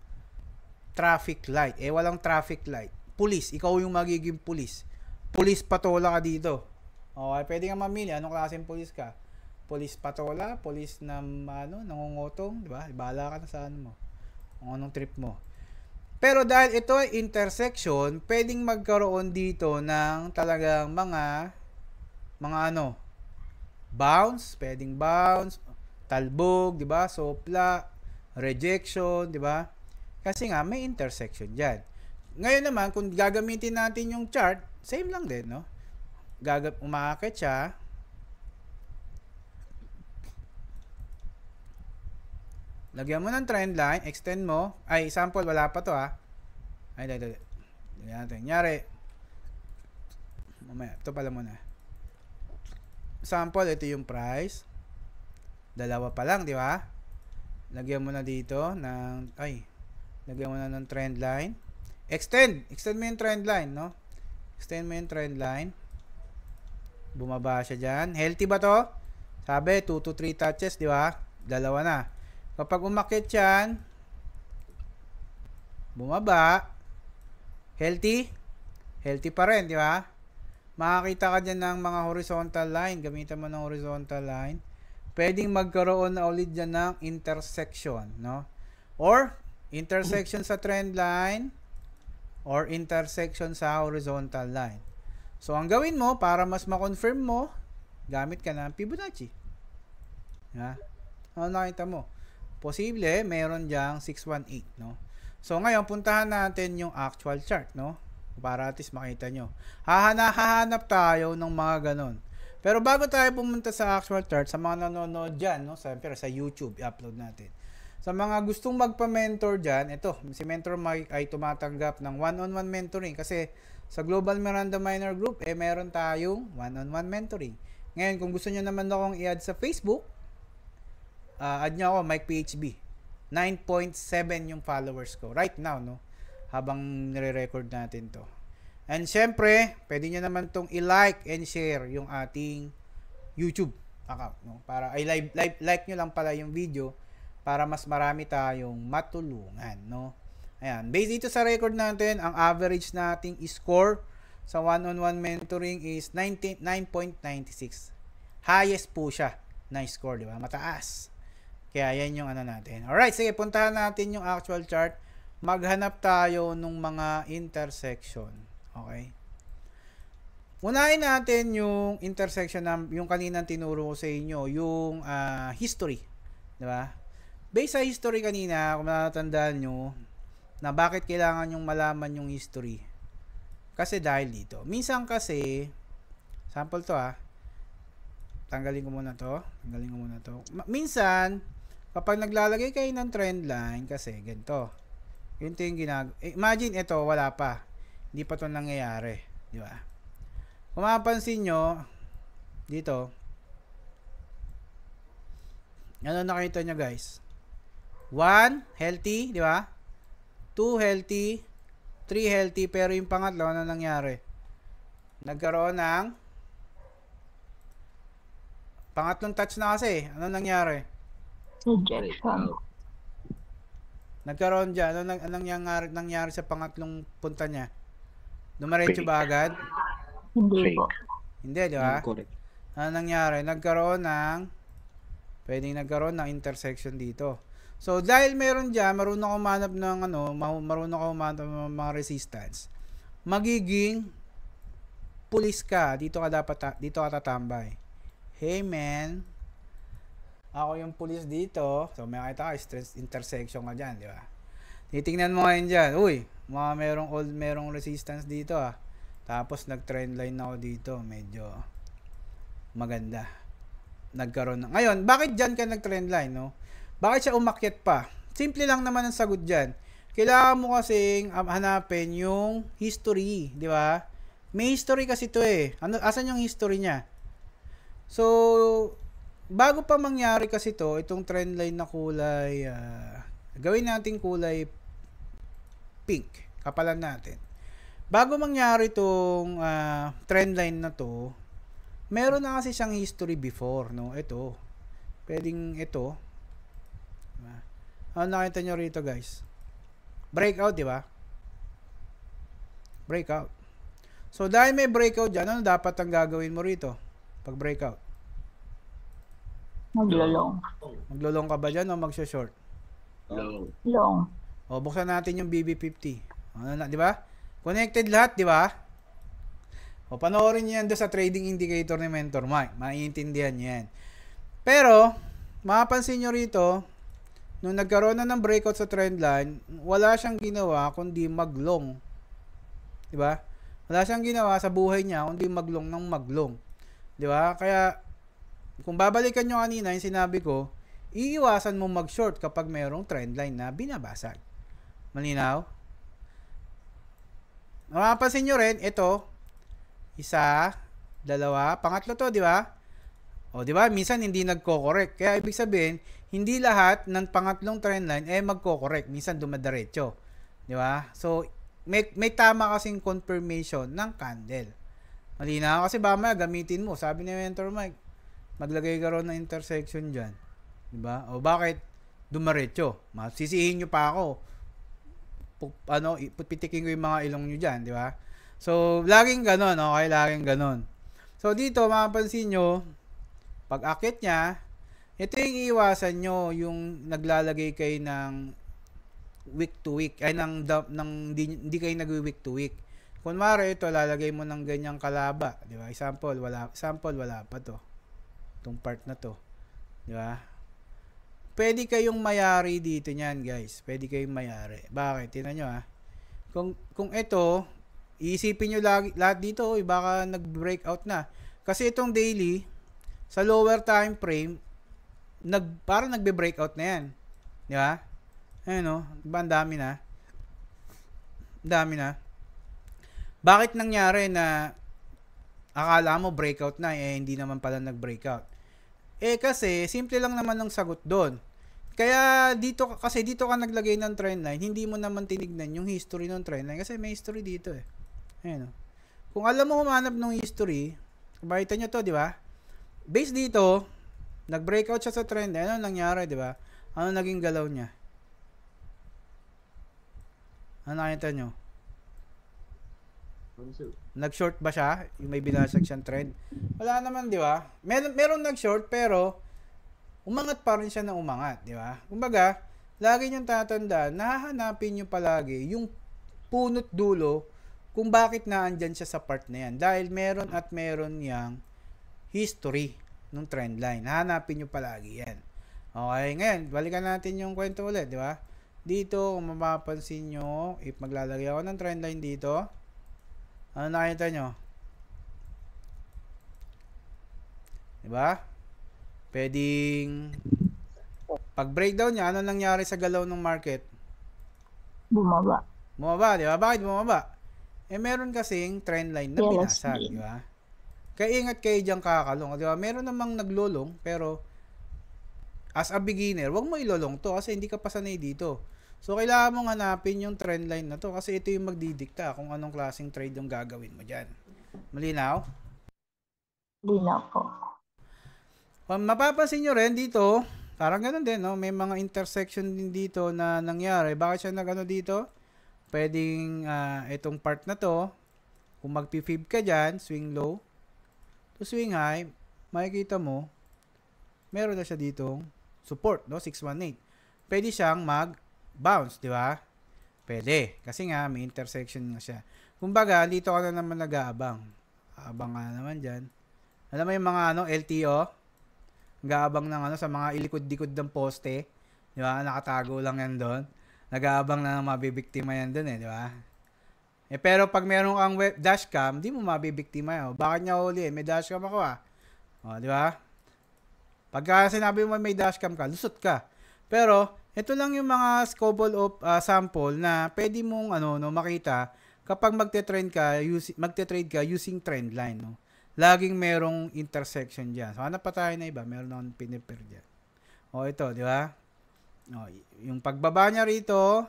traffic light. Walang traffic light. Pulis. Ikaw yung magiging pulis. Pulis patola ka dito. Okay, pwede nga mamili. Anong klaseng pulis ka? Pulis patola, pulis na nangungutong, di ba? Bahala ka na sa ano mo. Kung anong trip mo. Pero dahil ito ay intersection, pwedeng magkaroon dito ng talagang mga bounce, pwedeng bounce, talbog, di ba? Sopla, rejection, di ba? Kasi nga may intersection diyan. Ngayon naman kung gagamitin natin yung chart, same lang din, no? Umaakit siya. Lagyan mo ng trend line, extend mo. Ay, sample, wala pa to ha. Ay, dali. Lagyan natin. Nyari. Mamaya, ito pala muna. Sample, ito yung price. Dalawa pa lang, di ba? Lagyan mo na dito ng, lagyan mo na ng trend line. Extend mo yung trend line, no? Extend mo yung trend line. Bumaba siya dyan. Healthy ba to? Sabi, 2 to 3 touches, di ba? Dalawa na. Kapag umakit yan, bumaba, healthy pa rin, di ba? Makakita ka dyan ng mga horizontal line. Gamitan mo ng horizontal line. Pwedeng magkaroon na ulit dyan ng intersection, no? Or, intersection sa trend line, or intersection sa horizontal line. So, ang gawin mo, para mas ma-confirm mo, gamit ka ng Fibonacci. Ha? Ano nakita mo? Posible, meron diyang 618, no? So, ngayon, puntahan natin yung actual chart, no? Para at least makita nyo. Hahanap tayo ng mga ganon. Pero bago tayo pumunta sa actual chart, sa mga nanonood dyan, no? Siyempre, sa YouTube, i-upload natin. Sa mga gustong magpa-mentor dyan, ito, si Mentor Mike ay tumatanggap ng one-on-one mentoring. Kasi sa Global Miranda Minor Group, meron tayong one-on-one mentoring. Ngayon, kung gusto nyo naman akong i-add sa Facebook, add nyo ako, Mike PHB. 9.7 yung followers ko right now, no? Habang nire-record natin to. And syempre, pwede nyo naman tong i-like and share yung ating YouTube account, no? Para like nyo lang pala yung video para mas marami tayong matulungan, no? Ayan, based dito sa record natin, ang average nating score sa one-on-one mentoring is 9.96. Highest po siya na score, di ba? Mataas. Kaya yan yung ano natin. Alright, sige, puntahan natin yung actual chart. Maghanap tayo ng mga intersection. Okay? Unahin natin yung intersection na yung kaninang tinuro ko sa inyo, yung history. Diba? Based sa history kanina, kung natatandaan nyo, na bakit kailangan yung malaman yung history. Kasi dahil dito. Minsan kasi, sample to Tanggalin ko muna to. Minsan, kapag naglalagay kayo ng trend line, kasi ganito. Ganito yung imagine ito, wala pa. Hindi pa to nangyayari. Di ba? Kung mapapansin nyo, dito, ano nakita nyo guys? 1, healthy, di ba? 2, healthy. 3, healthy. Pero yung pangatlo, ano nangyari? Nagkaroon ng pangatlong touch na kasi. Ano nangyari? Rejection. Nagkaroon dyan. Anong nangyari sa pangatlong punta niya? Dumaretso ba agad? Hindi po. Hindi, di ba? Correct. Ano nangyari? Pwedeng nagkaroon ng intersection dito. So, dahil meron dyan, marunong ako manap ng marunong ako manap ng mga resistance, magiging pulis ka. Dito ka tatambay. Hey, man. Ako yung pulis dito. So, may nakita ka, intersection ka dyan, di ba? Titingnan mo ngayon dyan. Uy, merong resistance dito, ah. Tapos, nag-trend line ako dito. Medyo maganda. Nagkaroon na. Ngayon, bakit dyan ka nag-trend line, no? Bakit siya umakyat pa? Simple lang naman ang sagot dyan. Kailangan mo kasing hanapin yung history, di ba? May history kasi ito eh. Asan yung history niya? So, bago pa mangyari kasi itong trend line na kulay, gawin natin kulay pink. Kapalan natin. Bago mangyari itong trend line na to, meron na kasi siyang history before, no? Ito. Pwedeng ito. Ano nakita nyo rito, guys? Breakout, di ba? Breakout. So, dahil may breakout dyan, ano dapat ang gagawin mo rito? Pag breakout. Maglolong. Maglolong ka ba dyan o magsho-short? Long. O, buksan natin yung BB50. Ano na, di ba? Connected lahat, di ba? O, panoorin nyo yan doon sa trading indicator ni Mentor Mike. Maiintindihan nyo yan. Pero, mapapansin nyo rito, nung nagkaroon na ng breakout sa trend line, wala siyang ginawa kundi maglong. Di ba? Wala siyang ginawa sa buhay niya kundi maglong ng maglong. Di ba? Kaya, kung babalikan nyo kanina yung sinabi ko, iiwasan mo mag-short kapag mayroong trend line na binabasag. Malinaw? Mapapansin nyo rin, ito, isa, dalawa, pangatlo to, di ba? O, di ba? Minsan hindi nagko-correct. Kaya ibig sabihin, hindi lahat ng pangatlong trend line magko-correct. Minsan dumadiretso. Di ba? So, may tama kasing confirmation ng candle. Malinaw kasi ba gamitin mo. Sabi ni Mentor Mike, maglagay ka ron ng intersection dyan. Di ba? O bakit dumaretso? Sisihin nyo pa ako. Pitikin ko yung mga ilong nyo dyan. Di ba? So, laging ganon. Okay, laging ganon. So, dito, mapapansin nyo, pag akit niya, ito yung iiwasan nyo, yung naglalagay kayo ng week to week, ay hindi kayo nag-week to week. Kunwari ito, lalagay mo ng ganyang kalaba, di ba? Example, wala pa to. Itong part na to. Di ba? Pwede kayong mayari dito niyan, guys. Pwede kayong mayari. Bakit? Tingnan nyo, ha. Kung ito, iisipin nyo lahat dito, baka nag-breakout na. Kasi itong daily, sa lower time frame, parang nagbe-breakout na yan. Di ba? Ayun, no? Diba, ang dami na. Dami na. Bakit nangyari na akala mo breakout na, hindi naman pala nag-breakout? Kasi, simple lang naman ang sagot doon. Kaya, dito ka naglagay ng trend line, hindi mo naman tinignan yung history ng trend line, kasi may history dito eh. Ayun, no? Kung alam mo humanap ng history, kabalitan nyo to, di ba? Based dito, nag-breakout siya sa trend line, ano nangyari, di ba? Ano naging galaw niya? Ano nakita nyo? Nag-short ba siya? Yung may binasag siyang trend? Wala naman, di ba? Meron nag-short, pero umangat pa rin siya na umangat, di ba? Kumbaga, lagi niyong tatandaan, nahahanapin niyo palagi yung punot dulo kung bakit naandyan siya sa part na yan. Dahil meron at meron yang history ng trend line. Hahanapin nyo palagi yan. Okay, ngayon, balikan natin yung kwento ulit, di ba? Dito, kung mapapansin nyo, if maglalagay ako ng trend line dito, ano nakita nyo? Di ba? Pwedeng pag breakdown niya, ano nangyari sa galaw ng market? Bumaba. Bumaba, di ba? Bakit bumaba? Meron kasing trend line na binasag, di ba? Kaya ingat kayo diyang kakalong, di ba? Meron namang naglulong, pero as a beginner, wag mo ilolong to kasi hindi ka pa sanay dito. So, kailangan mong hanapin yung trend line na to kasi ito yung magdidikta kung anong klaseng trade yung gagawin mo dyan. Malinaw? Linaw po. Mapapansin nyo rin dito, parang ganun din, no? May mga intersection din dito na nangyari. Bakit siya nagano dito? Pwedeng itong part na to, kung magpi-fib ka dyan, swing low to swing high, makikita mo, meron na siya ditong support, no? 618. Pwede siyang mag-bounce, di ba? Pwede. Kasi nga, may intersection nga siya. Kumbaga, dito ka na naman nag-aabang. Abang nga naman dyan. Alam mo yung mga LTO? Nag-aabang ng sa mga ilikod-likod ng poste. Di ba? Nakatago lang yan doon. Nag-aabang na ng mabibiktima yan doon di ba? Pero pag meron kang dashcam, di mo mabibiktima yan. Bakit niya huli? May dashcam ako di ba? Pagka sinabi mo may dashcam ka, lusot ka. Pero, ito lang yung mga couple of sample na pwede mong makita kapag magte-trade ka using trend line, no? Laging merong intersection diyan. So, hanap pa tayo na iba, meron akong pinipir diyan. Ito, di ba? Yung pagbaba niya rito,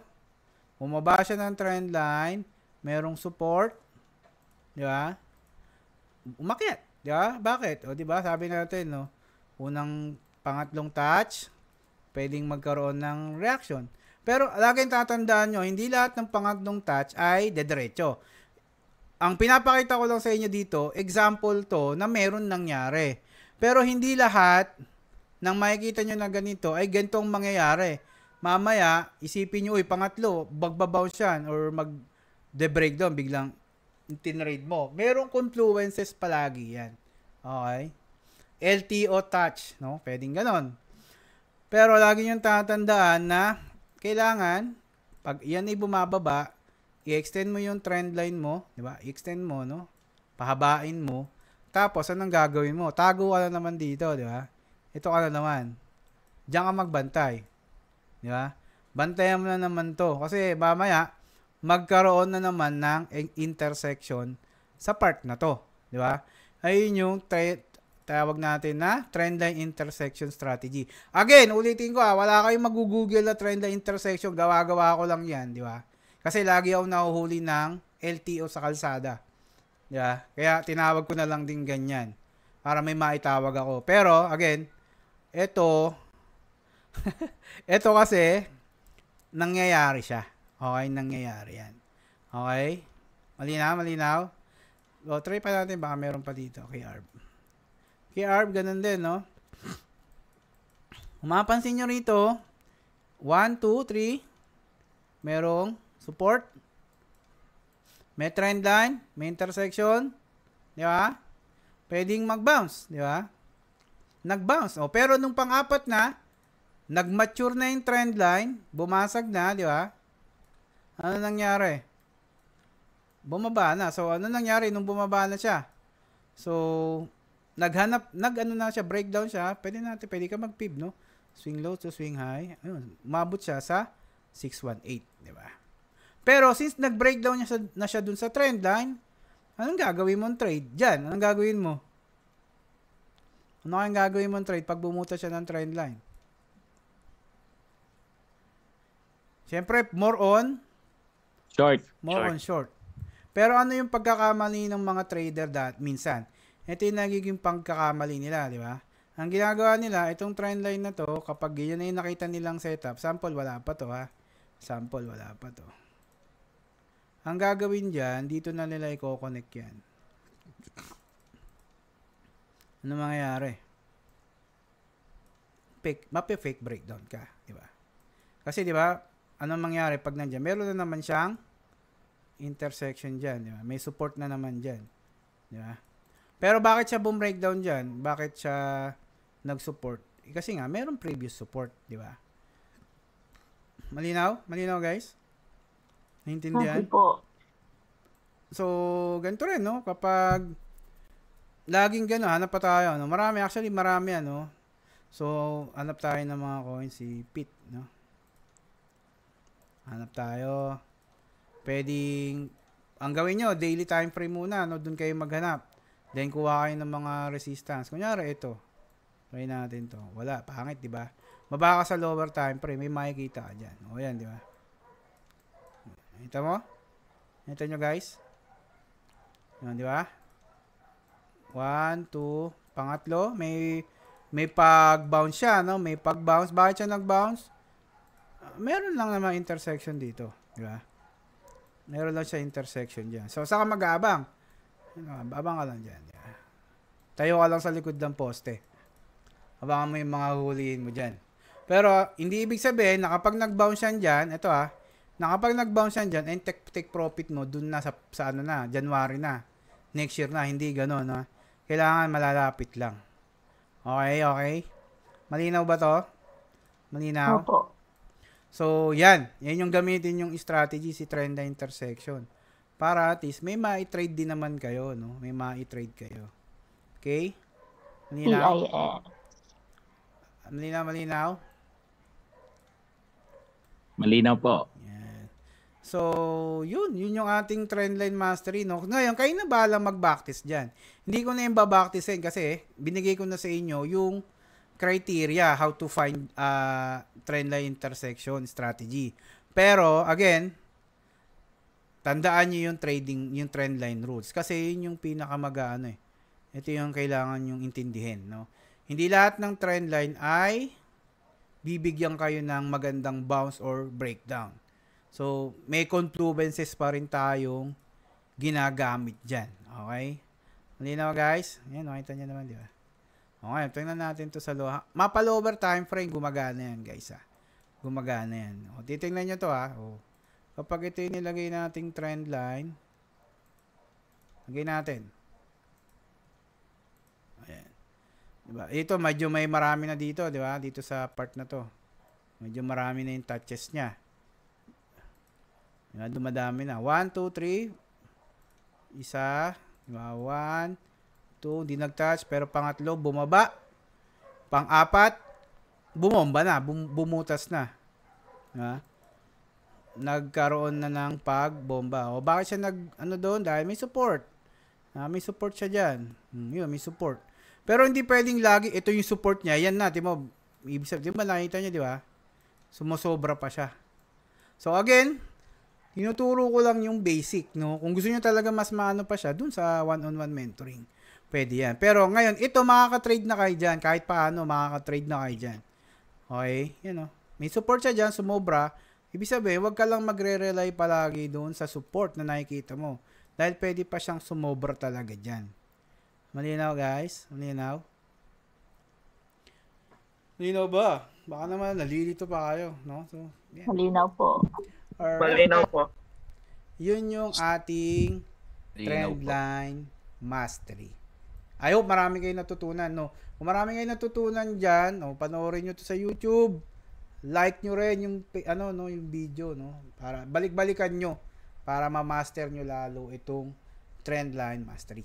bumaba siya ng trend line, merong support, di ba? Umakyat, di ba? Bakit? Di ba? Sabi natin, no? Unang, pangatlong touch, pwedeng magkaroon ng reaction. Pero laging tatandaan nyo, hindi lahat ng pangatlong touch ay dediretso. Ang pinapakita ko lang sa inyo dito, example to na meron nangyari. Pero hindi lahat ng makikita nyo na ganito ay ganitong mangyayari. Mamaya, isipin nyo, pangatlo, magbabounce yan or mag-de-breakdown, biglang tinrade mo. Merong confluences palagi yan. Okay? LTO touch, no? Pwedeng ganon. Pero lagi nyo tatandaan na kailangan, pag yan ay bumababa, i-extend mo yung trend line mo, di ba? I-extend mo, no? Pahabain mo. Tapos, anong gagawin mo? Tago ka na naman dito, di ba? Ito ka na naman. Diyan ka magbantay. Di ba? Bantayan mo na naman to. Kasi, mamaya, magkaroon na naman ng intersection sa part na to. Di ba? Ayun yung tawag natin na trendline intersection strategy. Again, ulitin ko wala kayong mag-google na trendline intersection. Gawa-gawa ko lang yan, di ba? Kasi lagi ako nahuhuli ng LTO sa kalsada. Di ba? Kaya tinawag ko na lang din ganyan. Para may maitawag ako. Pero, again, ito kasi, nangyayari siya. Okay? Nangyayari yan. Okay? Malinaw? Try pa natin. Baka meron pa dito. Okay, ARB. Okay, ARB, ganun din, no? Mapapansin nyo rito, 1, 2, 3, merong support, may trend line, may intersection, di ba? Pwedeng mag-bounce, di ba? Nag-bounce. Pero nung pang-apat na, nag-mature na yung trend line, bumasag na, di ba? Ano nangyari? Bumaba na. So, ano nangyari nung bumaba na siya? So, nag-ano na siya, breakdown siya, pwede ka mag-pib, no? Swing low to swing high. Ayun, umabot siya sa 618, di ba? Pero since nag-breakdown na siya dun sa trend line, anong gagawin mong trade? Diyan, anong gagawin mo? Ano kayang gagawin mong trade pag bumuta siya ng trend line? Siyempre, more on short. Pero ano yung pagkakamali ng mga trader minsan? Ito yung nagiging pagkakamali nila, di ba? Ang ginagawa nila, itong trend line na to, kapag yun na yung nakita nilang setup, sample, wala pa to, Sample, wala pa to. Ang gagawin dyan, dito na nila i-connect yan. Ano mangyayari? Mapi-fake breakdown ka, di ba? Kasi, di ba, ano mangyayari pag nandiyan? Meron na naman siyang intersection dyan, di ba? May support na naman dyan, di ba? Pero bakit siya breakdown dyan? Bakit siya nag-support? Kasi nga, meron previous support, di ba? Malinaw? Malinaw, guys? Naintindihan? Okay po. So, ganito rin, no? Kapag laging gano'n, hanap pa tayo, no? Marami, actually, marami, ano? So, hanap tayo ng mga coins, si Pete, no? Hanap tayo. Pwedeng, ang gawin nyo, daily time frame muna, no? Doon kayo maghanap. Then, kuha kayo ng mga resistance. Kunyari, ito. Try natin to. Wala, pangit, di ba? Mababa ka sa lower time frame, may makikita ka dyan. O, yan, di ba? Kita mo? Ito nyo, guys. Yan, di ba? 1, 2, pangatlo, may pag-bounce siya, no? May pag-bounce. Bakit siya nag-bounce? Meron lang naman intersection dito, di ba? Meron lang siya intersection diyan. So, saan ka mag-aabang? Abang ka lang diyan. Yeah. Tayo ka lang sa likod ng poste. Abangan mo yung mga huliin mo diyan. Pero, hindi ibig sabihin na kapag nag-bounce yan diyan, ito na kapag nag-bounce yan diyan, and take profit mo dun na sa ano na, January na. Next year na, hindi gano'n, no? Kailangan malalapit lang. Okay, okay. Malinaw ba to? Malinaw? Opo. So, yan. Yan yung gamitin yung strategy, si trend na intersection. Para at least, may ma-trade din naman kayo, no? May ma-trade kayo. Okay? Malinaw? PIN. Malinaw, malinaw? Malinaw po. Yan. So, yun yung ating trendline mastery, no? Ngayon, kayo na bahala mag-backtest dyan. Hindi ko na yung babaktisin kasi binigay ko na sa inyo yung criteria how to find trendline intersection strategy. Pero, again, tandaan nyo yung trendline rules. Kasi yun yung pinakamagaano eh. Ito yung kailangan yung intindihin, no? Hindi lahat ng trendline ay bibigyan kayo ng magandang bounce or breakdown. So, may confluences pa rin tayong ginagamit dyan. Okay? Malinaw, guys? Ayan, makita nyo naman, di ba? Okay, tingnan natin to sa mapa lower time frame, gumagana yan, guys, Gumagana yan. O, titingnan nyo to, O, kapag ito yung nilagay nating trend line, lagay natin. Ayan. Diba? Ito, medyo may marami na dito, di ba? Dito sa part na to. Medyo marami na yung touches niya. Diba? Dumadami na. 1, 2, 3. Isa. Diba? 1, 2. Hindi nag-touch. Pero pangatlo, bumaba. Pang-apat, bumomba na. Bumutas na. Diba? Nagkaroon na ng pagbomba. O bakit siya doon? Dahil may support. May support siya dyan. Yun, may support. Pero hindi pwedeng lagi, ito yung support niya. Yan na, di ba? Ibig sabihin, di ba nakita niya, di ba? Sumusobra pa siya. So again, tinuturo ko lang yung basic, no? Kung gusto niyo talaga mas maano pa siya, dun sa one-on-one mentoring. Pwede yan. Pero ngayon, ito makaka-trade na kayo dyan. Kahit paano, makaka-trade na kayo dyan. Okay? Yan, no? May support siya dyan, sumobra. Ibig sabihin, huwag ka lang magre-rely palagi doon sa support na nakikita mo. Dahil pwede pa siyang sumobra talaga dyan. Malinaw, guys? Malinaw? Malinaw ba? Baka naman nalilito pa kayo, no? So, yeah. Malinaw po. Alright. Malinaw po. Yun yung ating trendline mastery. I hope marami kayo natutunan, no? Kung marami kayo natutunan dyan, panoorin nyo to sa YouTube. Like nyo rin yung, yung video, no? Para balik-balikan nyo para ma-master nyo lalo itong trendline mastery.